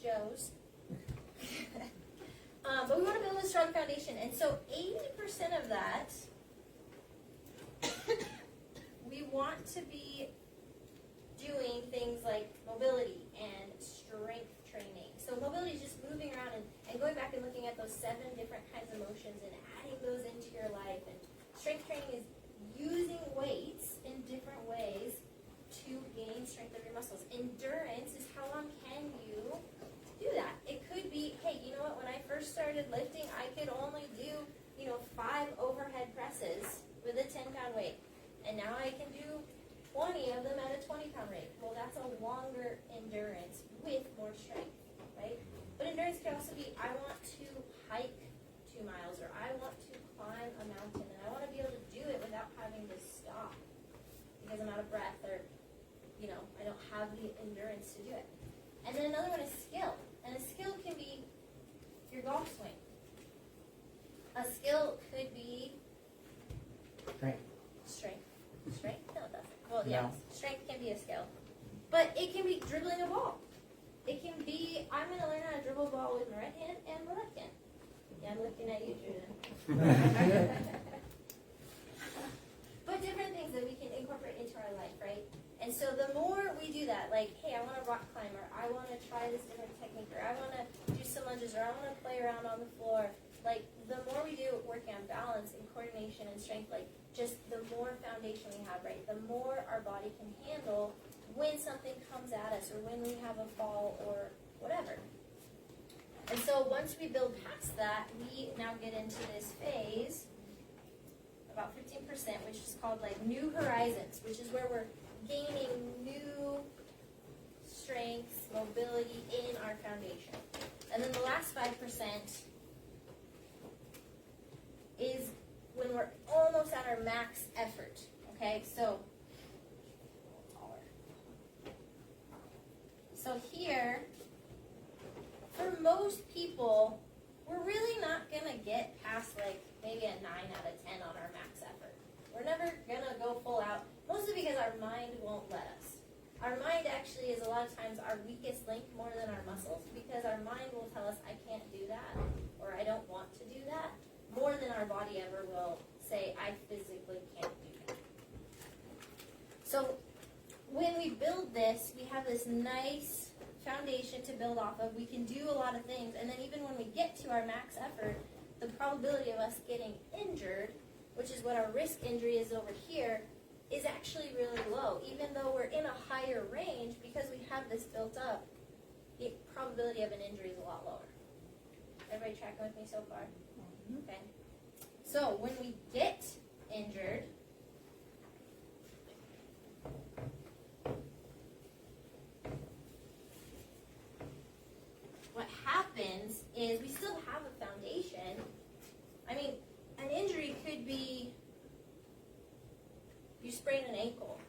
Joes. But we want to build a strong foundation, and so 80% of that, we want to be doing things like mobility and strength training. So mobility is just moving around and going back and looking at those 7 different kinds of motions and adding those into your life. And strength training is using weights in different ways to gain strength of your muscles. Endurance is how long can you do that. It could be, hey, you know what, when I first started lifting, I could only do, 5 overhead presses with a 10-pound weight. And now I can do 20 of them at a 20-pound rate. Well, that's a longer endurance with more strength, right? But endurance can also be, I want to hike 2 miles, or I want to climb a mountain, and I want to be able to do it without having to stop because I'm out of breath, or, I don't have the endurance to do it. And then another one is skill. And a skill can be your golf swing. A skill could be Strength. strength. Strength? No, it doesn't. Well, No. yeah, strength can be a skill. But it can be dribbling a ball. It can be, I'm going to learn how to dribble a ball with my right hand and my left hand. Yeah, I'm looking at you, Judah. But different things that we can incorporate into our life, right? And so the more we do that, like, hey, I want to rock climb, or I want to try this different technique, or I want to do some lunges, or I want to play around on the floor, like, the more we do working on balance and coordination and strength, like, just the more foundation we have, right? The more our body can handle when something comes at us, or when we have a fall, or whatever. And so once we build past that, we now get into this phase, about 15%, which is called like new horizons, which is where we're gaining new strengths, mobility in our foundation. And then the last 5% is when we're almost at our max effort. Okay, so here, for most people, we're really not gonna get past like maybe a 9 out of 10 on our max effort. We're never gonna go full out, mostly because our mind won't let us. Our mind actually is a lot of times our weakest link more than our muscles, because our mind will tell us, I can't do that, or I don't want to do that, more than our body ever will say, I physically can't do that. So when we build this, we have this nice foundation to build off of. We can do a lot of things, and then even when we get to our max effort, the probability of us getting injured, which is what our risk injury is over here, is actually really low. Even though we're in a higher range, because we have this built up, the probability of an injury is a lot lower. Everybody tracking with me so far? Okay. So when we get injured, what happens is we still have a foundation. I mean, an injury could be you sprain an ankle.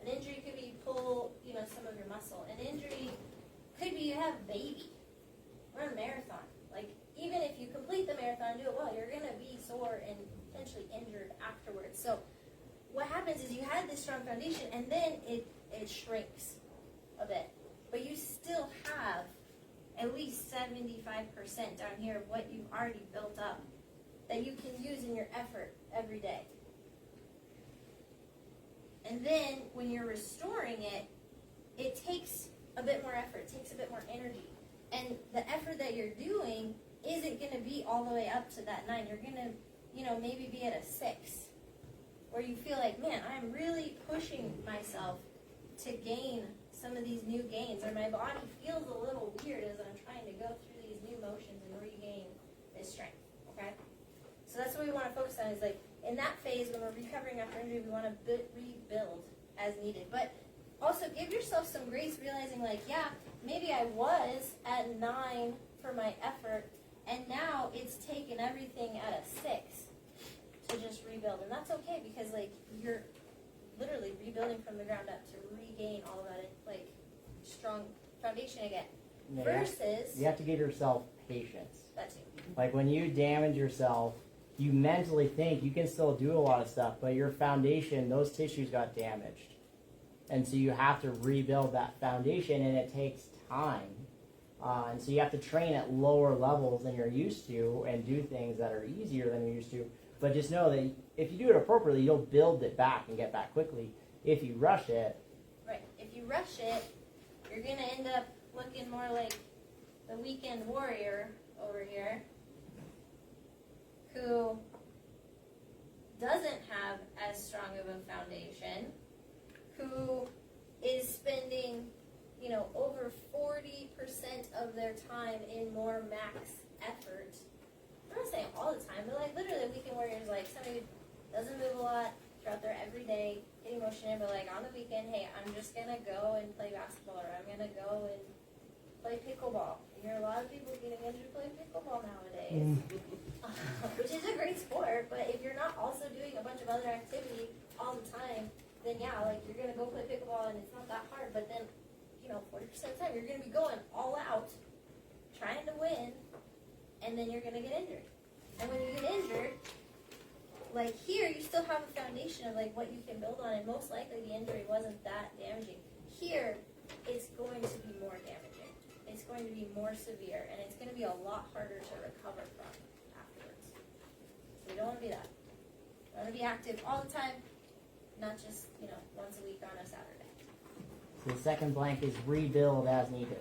An injury could be you pull, some of your muscle. An injury could be you have a baby. Run a marathon. Like, even if you complete the marathon and do it well, you're going to be sore and potentially injured afterwards. So what happens is you had this strong foundation, and then it shrinks a bit. But you still have at least 75% down here of what you've already built up that you can use in your effort every day. And then when you're restoring it, it takes a bit more effort, it takes a bit more energy. And the effort that you're doing isn't going to be all the way up to that 9. You're going to, maybe be at a 6, where you feel like, man, I'm really pushing myself to gain some of these new gains, or my body feels a little weird as I'm trying to go through these new motions and regain this strength, okay? So that's what we want to focus on, is like, in that phase when we're recovering after injury, we want to rebuild as needed. But also give yourself some grace, realizing like, yeah, maybe I was at 9 for my effort, and now it's taken everything at a 6 to just rebuild. And that's okay, because like you're literally rebuilding from the ground up to regain all of that like strong foundation again. Yeah, Versus you have to give yourself patience. that too. Like when you damage yourself, you mentally think you can still do a lot of stuff, but your foundation, those tissues got damaged. And so you have to rebuild that foundation, and it takes time. And so you have to train at lower levels than you're used to and do things that are easier than you're used to. But just know that if you do it appropriately, you'll build it back and get back quickly. If you rush it. Right. If you rush it, you're going to end up looking more like the weekend warrior over here, who doesn't have as strong of a foundation, who is spending, over 40% of their time in more max effort. I'm not saying all the time, but like literally a weekend warrior is like somebody who doesn't move a lot, they're out there every day, getting motion in, but like on the weekend, hey, I'm just gonna go and play basketball, or I'm gonna go and play pickleball. You hear a lot of people getting into playing pickleball nowadays, which is a great sport, but if you're not also doing a bunch of other activity all the time, then yeah, like you're gonna go play pickleball and it's not that hard, but then, 40% of the time you're gonna be going all out, trying to win, and then you're gonna get injured. And when you get injured, like here, you still have a foundation of like what you can build on, and most likely the injury wasn't that damaging. Here, it's going to be more damaging. It's going to be more severe, and it's going to be a lot harder to recover from afterwards. So you don't want to be that. You want to be active all the time, not just, once a week on a Saturday. So the second blank is rebuild as needed.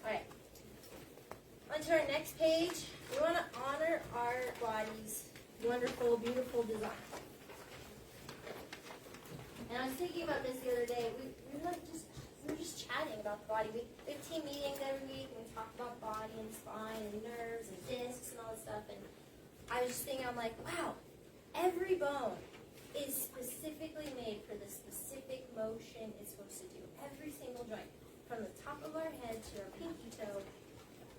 All right. On to our next page. We want to honor our body's wonderful, beautiful design. And I was thinking about this the other day. We were just chatting about the body. We have team meetings every week, and we talk about body and spine and nerves and discs and all this stuff. And I was just thinking, I'm like, wow, every bone is specifically made for the specific motion it's supposed to do. Every single joint, from the top of our head to our pinky toe,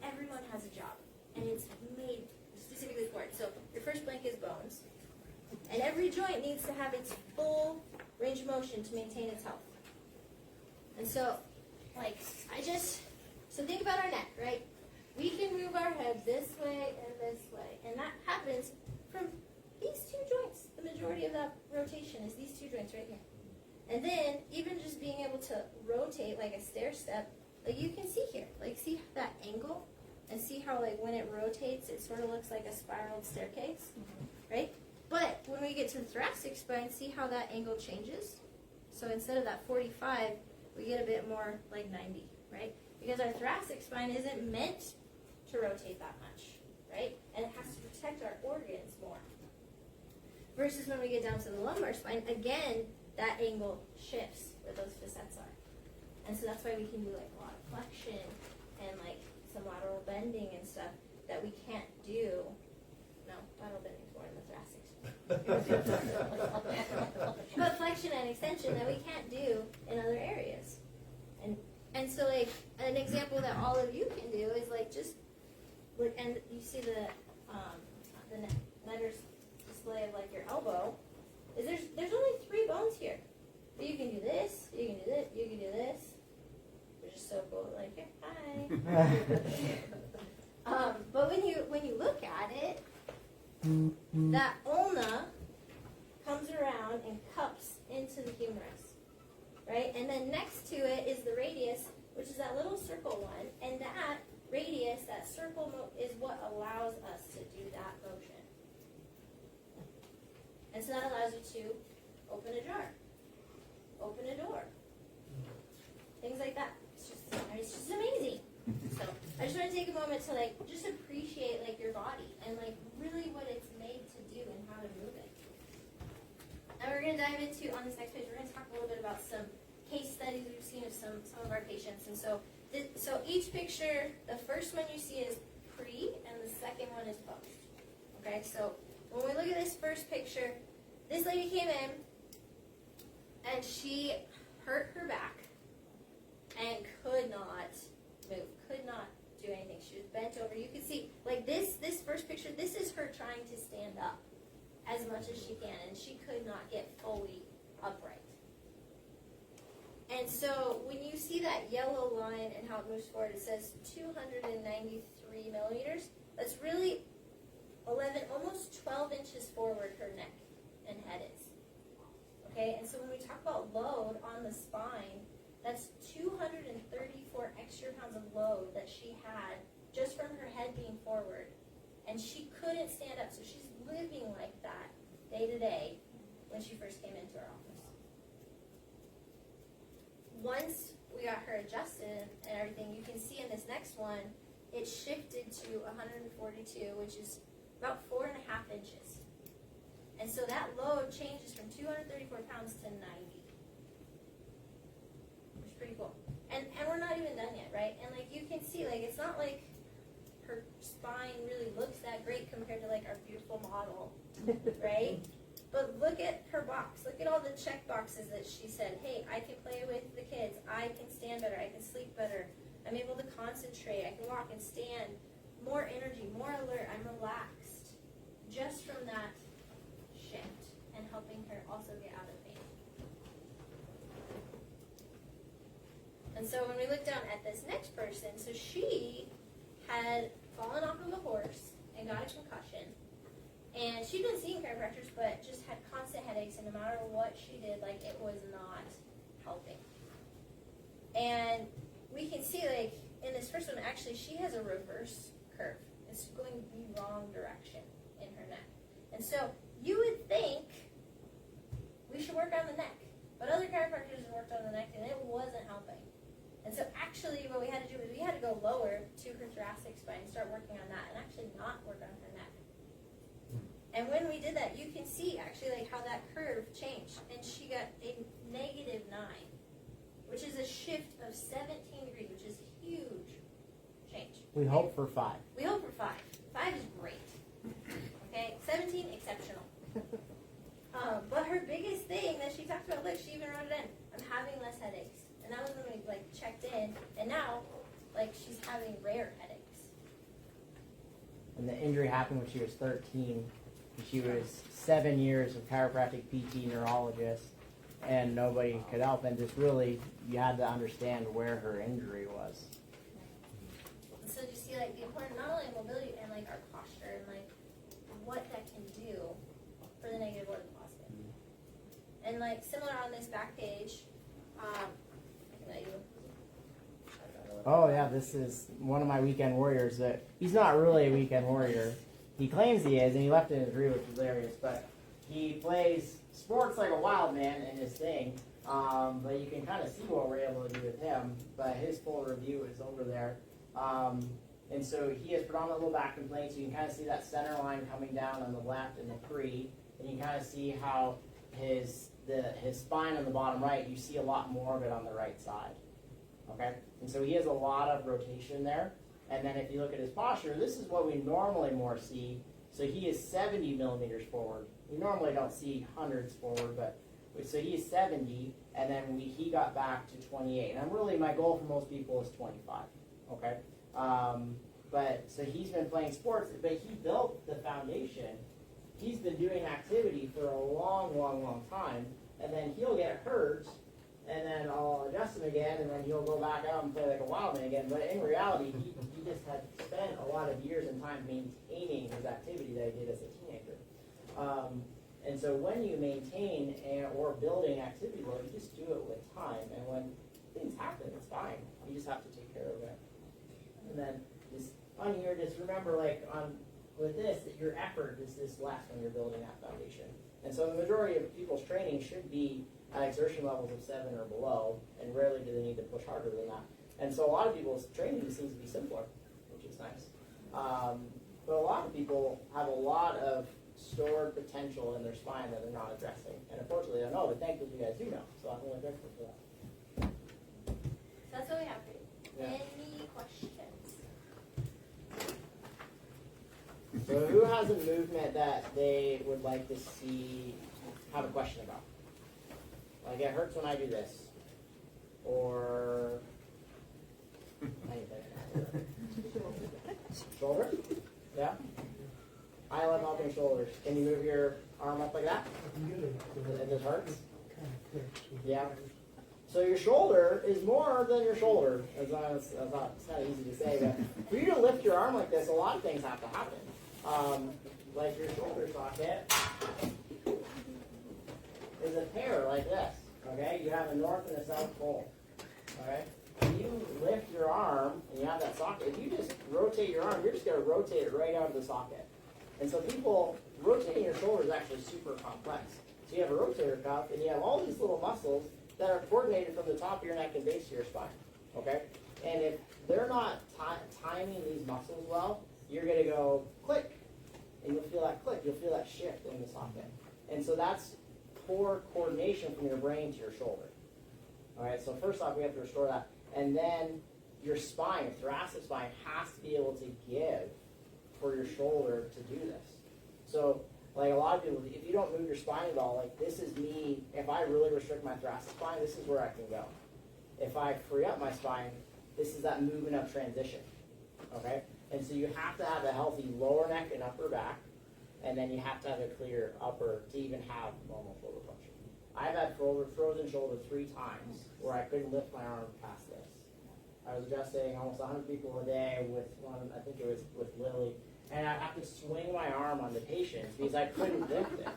everyone has a job, and it's made specifically for it. So your first blank is bones, and every joint needs to have its full range of motion to maintain its health. And so, so think about our neck, right? We can move our head this way and this way, and that happens from these two joints. The majority of that rotation is these two joints right here. And then, even just being able to rotate like a stair step, like you can see here, like see that angle, and see how like when it rotates, it sort of looks like a spiraled staircase, right? But when we get to the thoracic spine, see how that angle changes? So instead of that 45, we get a bit more like 90, right? Because our thoracic spine isn't meant to rotate that much, right? And it has to protect our organs more. Versus when we get down to the lumbar spine, again, that angle shifts where those facets are. And so that's why we can do like a lot of flexion and like some lateral bending and stuff that we can't do. No, lateral bending is more in the thoracic spine. But flexion and extension that we can't do in other areas. And so like an example that all of you can do is like just look, and you see the letters display of like your elbow. Is there's only 3 bones here. So you can do this, you can do this, you can do this. Which is so cool. Like here, hi. But when you look at it, that ulna comes around and cups into the humerus, right? And then next to it is the radius, which is that little circle one. And that radius, that circle, is what allows us to do that motion. And so that allows you to open a jar, open a door, things like that. It's just amazing. So I just want to take a moment to like just appreciate like your body and like really what it's made to do and how to move it. And we're going to dive into, on this next page, we're going to talk a little bit about some case studies we've seen of some of our patients. And so each picture, the first one you see is pre, and the second one is post. Okay, so when we look at this first picture, this lady came in, and she hurt her back and could not move, could not do anything. She was bent over. You can see, like this first picture, this is her trying to stand up as much as she can, and she could not get fully upright. And so when you see that yellow line and how it moves forward, it says 293 millimeters. That's really 11, almost 12 inches forward her neck and head is. Okay, and so when we talk about load on the spine, that's 234 extra pounds of load that she had just from her head being forward. And she couldn't stand up, so she's living like that day to day when she first came into our office. Once we got her adjusted and everything, you can see in this next one, it shifted to 142, which is about 4.5 inches. And so that load changes from 234 pounds to 90, which is pretty cool. And we're not even done yet, right? And like you can see, like it's not like her spine really looks that great compared to like our beautiful model, right? But look at her box. Look at all the check boxes that she said, hey, I can play with the kids. I can stand better. I can sleep better. I'm able to concentrate. I can walk and stand. More energy, more alert. I'm relaxed. Just from that shift and helping her also get out of pain. And so when we look down at this next person, so she had fallen off of a horse and got a concussion. And she'd been seeing chiropractors, but just had constant headaches, and no matter what she did, like, it was not helping. And we can see, like, in this first one, actually, she has a reverse curve. It's going the wrong direction in her neck. And so you would think we should work on the neck. But other chiropractors have worked on the neck, and it wasn't helping. And so actually what we had to do is we had to go lower to her thoracic spine and start working on that and actually not work on her neck. And when we did that, you can see actually like how that curve changed. And she got a -9, which is a shift of 17 degrees, which is a huge change. We hope for 5. We hope for 5. 5 is great. Okay, 17, exceptional. But her biggest thing that she talked about, look, she even wrote it in, I'm having less headaches. And that was when we like checked in, and now like she's having rare headaches. And the injury happened when she was 13. She was 7 years of chiropractic PT neurologist, and nobody could help. And just really, you had to understand where her injury was. And so you see, like the importance not only of mobility and like our posture and like what that can do for the negative or the positive. And like similar on this back page, I can let you. Oh yeah, this is one of my weekend warriors. That he's not really a weekend warrior. He claims he is, and he left in his review, which is hilarious. But he plays sports like a wild man in his thing. But you can kind of see what we're able to do with him. But his full review is over there. And so he has predominant low back complaints. You can kind of see that center line coming down on the left in the pre. And you can kind of see how his spine on the bottom right, you see a lot more of it on the right side. Okay? And so he has a lot of rotation there. And then if you look at his posture, this is what we normally more see. So he is 70 millimeters forward. We normally don't see hundreds forward, but so he is 70, and then he got back to 28. And my goal for most people is 25. Okay? But so he's been playing sports, but he built the foundation. He's been doing activity for a long, long, long time, and then he'll get hurt, and then I'll adjust him again, and then he'll go back out and play like a wild man again. But in reality, he just had spent a lot of years and time maintaining his activity that he did as a teenager. And so when you maintain or building activity load, you just do it with time. And when things happen, it's fine. You just have to take care of it. And then just on here, just remember, like with this, that your effort is this less when you're building that foundation. And so the majority of people's training should be at exertion levels of 7 or below, and rarely do they need to push harder than that. And so a lot of people's training just seems to be simpler, which is nice. But a lot of people have a lot of stored potential in their spine that they're not addressing. And unfortunately, I don't know, but thankfully you guys do know. So I'm really grateful for that. So that's what we have for you. Yeah. Any questions? So who has a movement that they would like to see, have a question about? Like it hurts when I do this. Or shoulder? Yeah? I love helping shoulders. Can you move your arm up like that? It just hurts? Yeah. So your shoulder is more than your shoulder. It's not easy to say, but for you to lift your arm like this, a lot of things have to happen. Like your shoulder socket is a pair like this. Okay? You have a north and a south pole. Alright? When you lift your arm and you have that socket, if you just rotate your arm, you're just going to rotate it right out of the socket. And so rotating your shoulder is actually super complex. So you have a rotator cuff and you have all these little muscles that are coordinated from the top of your neck and base of your spine. Okay? And if they're not timing these muscles well, you're going to go click. And you'll feel that click. You'll feel that shift in the socket. And so that's poor coordination from your brain to your shoulder. Alright, so first off, we have to restore that. And then your spine, your thoracic spine, has to be able to give for your shoulder to do this. So, like a lot of people, if you don't move your spine at all, like this is me, if I really restrict my thoracic spine, this is where I can go. If I free up my spine, this is that movement of transition. Okay? And so you have to have a healthy lower neck and upper back, and then you have to have a clear upper to even have normal shoulder function. I've had frozen shoulder 3 times where I couldn't lift my arm past this. I was adjusting almost 100 people a day with one, I think it was with Lily, and I have to swing my arm on the patients because I couldn't lift it.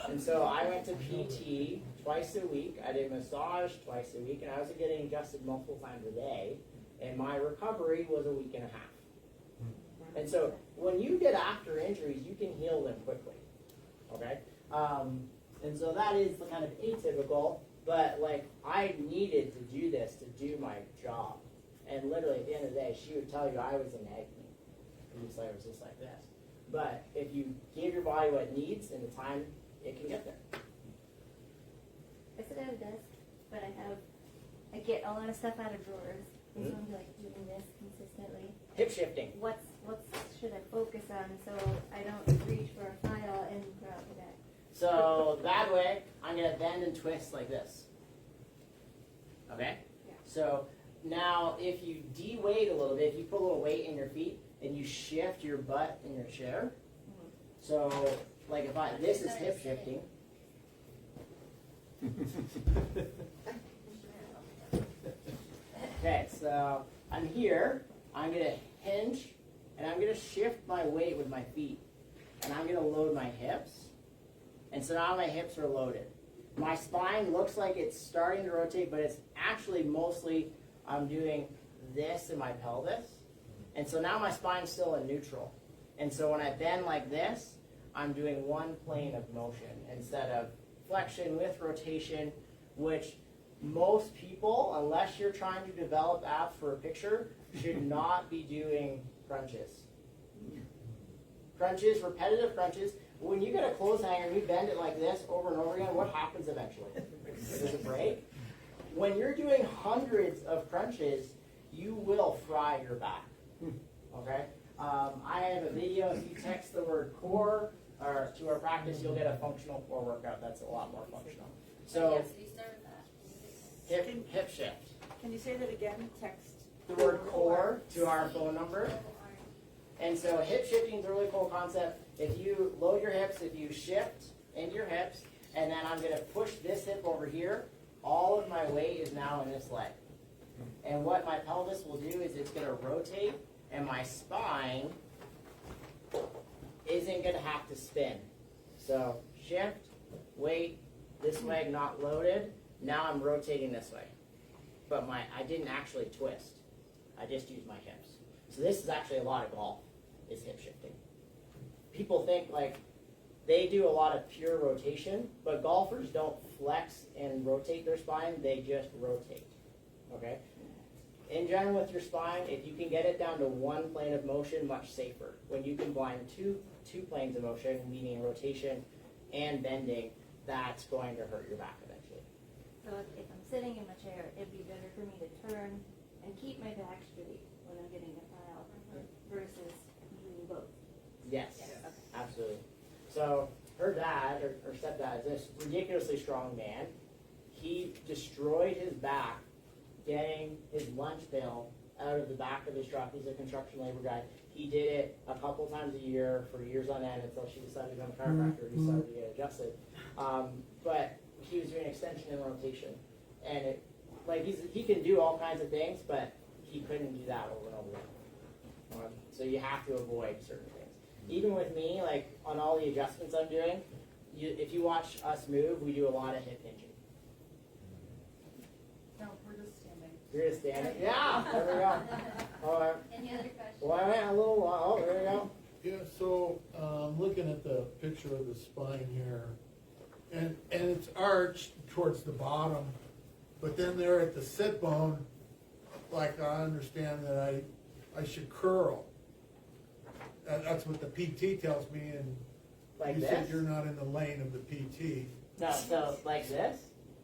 And so I went to PT twice a week. I did massage twice a week, and I was getting adjusted multiple times a day, and my recovery was a week and a half. And so when you get after injuries, you can heal them quickly. Okay? And so that is the kind of atypical, but like I needed to do this to do my job. And literally at the end of the day, she would tell you I was in agony. It was just like this. But if you give your body what it needs and the time, it can get there. I sit at a desk, but I get a lot of stuff out of drawers. And so I'm like doing this consistently. Hip shifting. What should I focus on so I don't reach for a file and grab the back? So that way, I'm going to bend and twist like this. Okay? Yeah. So now if you de-weight a little bit, if you put a little weight in your feet and you shift your butt in your chair. So like this is hip shifting. Okay, so I'm here. I'm going to hinge and I'm going to shift my weight with my feet. And I'm going to load my hips. And so now my hips are loaded. My spine looks like it's starting to rotate, but it's actually mostly I'm doing this in my pelvis. And so now my spine's still in neutral. And so when I bend like this, I'm doing one plane of motion instead of flexion with rotation, which most people, unless you're trying to develop abs for a picture, should not be doing crunches. Crunches, repetitive crunches. When you get a clothes hanger and you bend it like this over and over again, what happens eventually? Does it break? When you're doing hundreds of crunches, you will fry your back. Okay? I have a video. If you text the word core or to our practice, you'll get a functional core workout that's a lot more functional. So, Yes, we started that. hip shift. Can you say that again? Text. The word core to our phone number. And so hip shifting is a really cool concept. If you load your hips, if you shift into your hips, and then I'm going to push this hip over here, all of my weight is now in this leg. And what my pelvis will do is it's going to rotate, and my spine isn't going to have to spin. So shift, weight, this leg not loaded, now I'm rotating this way. But I didn't actually twist. I just used my hips. So this is actually a lot of golf, is hip shifting. People think like they do a lot of pure rotation, but golfers don't flex and rotate their spine, they just rotate. Okay? In general with your spine, if you can get it down to one plane of motion, much safer. When you combine two planes of motion, meaning rotation and bending, that's going to hurt your back eventually. So if I'm sitting in my chair, it'd be better for me to turn and keep my back straight when I'm getting a file versus doing both. Yes, absolutely. So her dad, or stepdad, is this ridiculously strong man, he destroyed his back getting his lunch pail out of the back of his truck. He's a construction labor guy. He did it a couple times a year for years on end until she decided to become a chiropractor. He started to get adjusted. But he was doing extension and rotation. And it, like he can do all kinds of things, but he couldn't do that over and over again. So you have to avoid certain things. Even with me, like on all the adjustments I'm doing, if you watch us move, we do a lot of hip hinging. No, we're just standing. You're just standing? Yeah, there we go. All right. Any other questions? Well, I went a little while. Oh, there we go. Yeah, so, looking at the picture of the spine here, and it's arched towards the bottom, but then there at the sit bone, like I understand that I should curl. That's what the PT tells me, and Like you this? said you're not in the lane of the PT. No, so like this?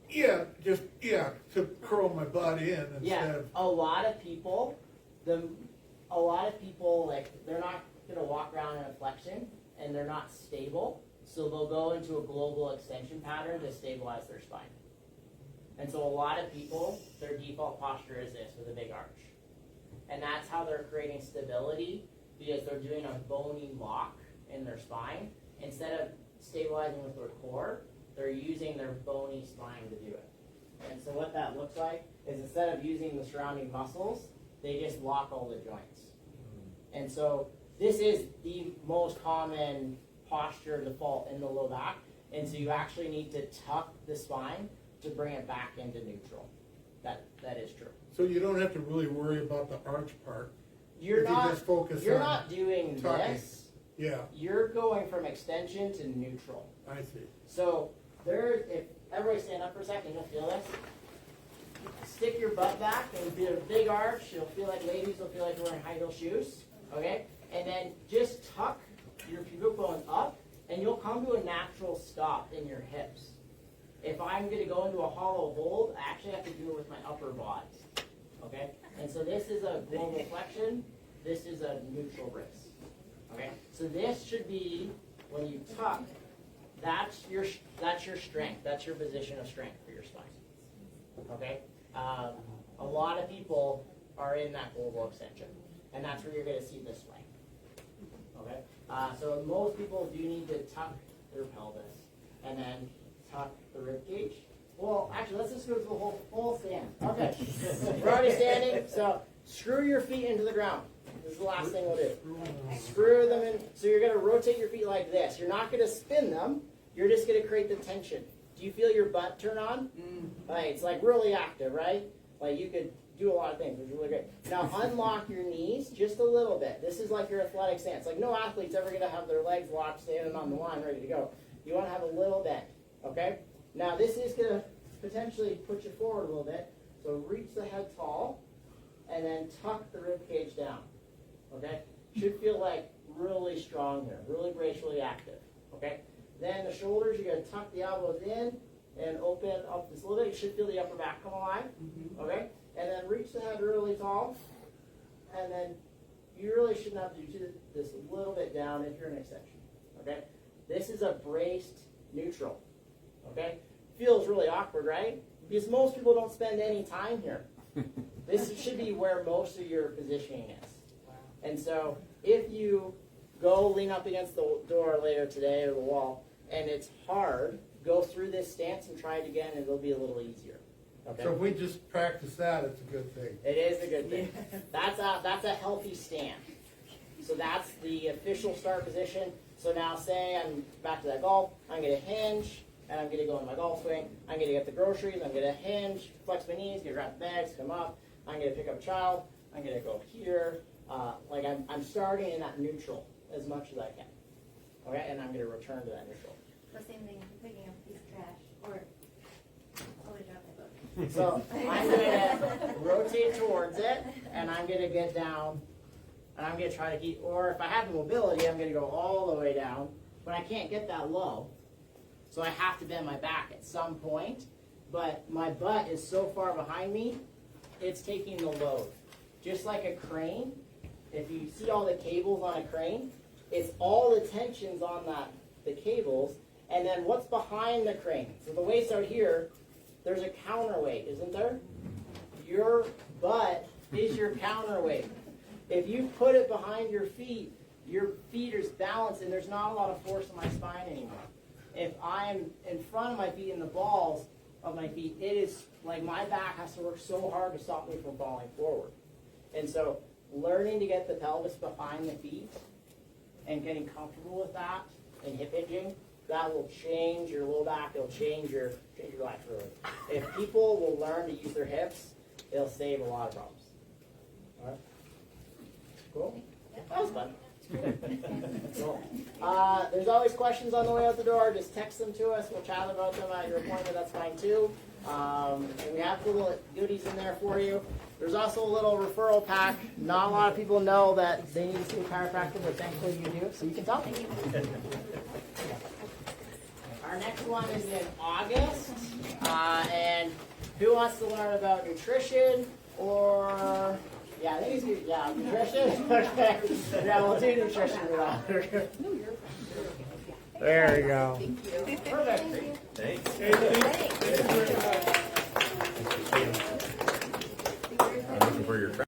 Yeah, just, to curl my butt in instead Yeah. of, A lot of people, like they're not gonna walk around in a flexion, and they're not stable, so they'll go into a global extension pattern to stabilize their spine. And so a lot of people, their default posture is this, with a big arch. And that's how they're creating stability, because they're doing a bony lock in their spine. Instead of stabilizing with their core, they're using their bony spine to do it. And so what that looks like is instead of using the surrounding muscles, they just lock all the joints. And so this is the most common posture default in the low back. And so you actually need to tuck the spine to bring it back into neutral. That is true. so you don't have to really worry about the arch part. You're You not just focus you're on not doing tucking. this. Yeah, You're going from extension to neutral. I see. So if everybody stand up for a second, you'll feel this. Stick your butt back and do a big arch. You'll feel like ladies will feel like you're wearing high heel shoes. Okay? And then just tuck your pubic bone up, and you'll come to a natural stop in your hips. If I'm going to go into a hollow hold, I actually have to do it with my upper body. Okay? And so this is a global flexion. This is a neutral wrist. Okay? So this should be, when you tuck, that's your strength. That's your position of strength for your spine. Okay? A lot of people are in that global extension, and that's where you're going to see this way. Okay? So most people do need to tuck their pelvis, and then tuck the rib cage. Well, actually, let's just go to the whole stand. Okay. We're already standing, so screw your feet into the ground. This is the last thing we'll do. Screw them in. So you're going to rotate your feet like this. You're not going to spin them. You're just going to create the tension. Do you feel your butt turn on? Right, it's like really active, right? Like you could do a lot of things, which is really great. Now unlock your knees just a little bit. This is like your athletic stance. Like no athlete's ever going to have their legs locked, standing on the line, ready to go. You want to have a little bend, okay? Now this is going to potentially put you forward a little bit. So reach the head tall, and then tuck the rib cage down, okay? Should feel like really strong here, really gracefully active, okay? Then the shoulders, you're going to tuck the elbows in and open up this little bit. You should feel the upper back come alive, okay? And then reach the head really tall. And then you really shouldn't have to do this a little bit down if you're in extension, okay? This is a braced neutral, okay? Feels really awkward, right? Because most people don't spend any time here. This should be where most of your positioning is. And so if you go lean up against the door later today or the wall, and it's hard, go through this stance and try it again, and it'll be a little easier. Okay? So if we just practice that, it's a good thing. It is a good thing. That's a healthy stand. So that's the official start position. So now say I'm back to that golf, I'm going to hinge, and I'm going to go in my golf swing. I'm going to get the groceries, I'm going to hinge, flex my knees, get wrapped bags, come up. I'm going to pick up a child, I'm going to go here. Like I'm starting in that neutral as much as I can. Okay, and I'm going to return to that neutral. The same thing, picking up a piece of trash, or always drop my book. So I'm going to rotate towards it, and I'm going to get down, and I'm going to try to keep, or if I have the mobility, I'm going to go all the way down, but I can't get that low, so I have to bend my back at some point, but my butt is so far behind me, it's taking the load. Just like a crane, if you see all the cables on a crane, it's all the tensions on the cables, and then what's behind the crane? So the weight's out here, there's a counterweight, isn't there? Your butt is your counterweight. If you put it behind your feet is balanced and there's not a lot of force in my spine anymore. If I'm in front of my feet and the balls of my feet, it is like my back has to work so hard to stop me from falling forward. And so learning to get the pelvis behind the feet and getting comfortable with that and hip hinging, that will change your low back, it'll change your life really. If people will learn to use their hips, it'll save a lot of problems. All right? Cool? That was fun. Cool. There's always questions on the way out the door. Just text them to us. We'll chat about them at your appointment. That's fine too. And we have little goodies in there for you. There's also a little referral pack. Not a lot of people know that they need to see a chiropractor, but thankfully you do, so you can tell them. Our next one is in August. And who wants to learn about nutrition or... Yeah, I think it's good. Yeah, nutrition. Okay. Yeah, we'll do nutrition. There we go. Perfect. Thanks. Hey, thank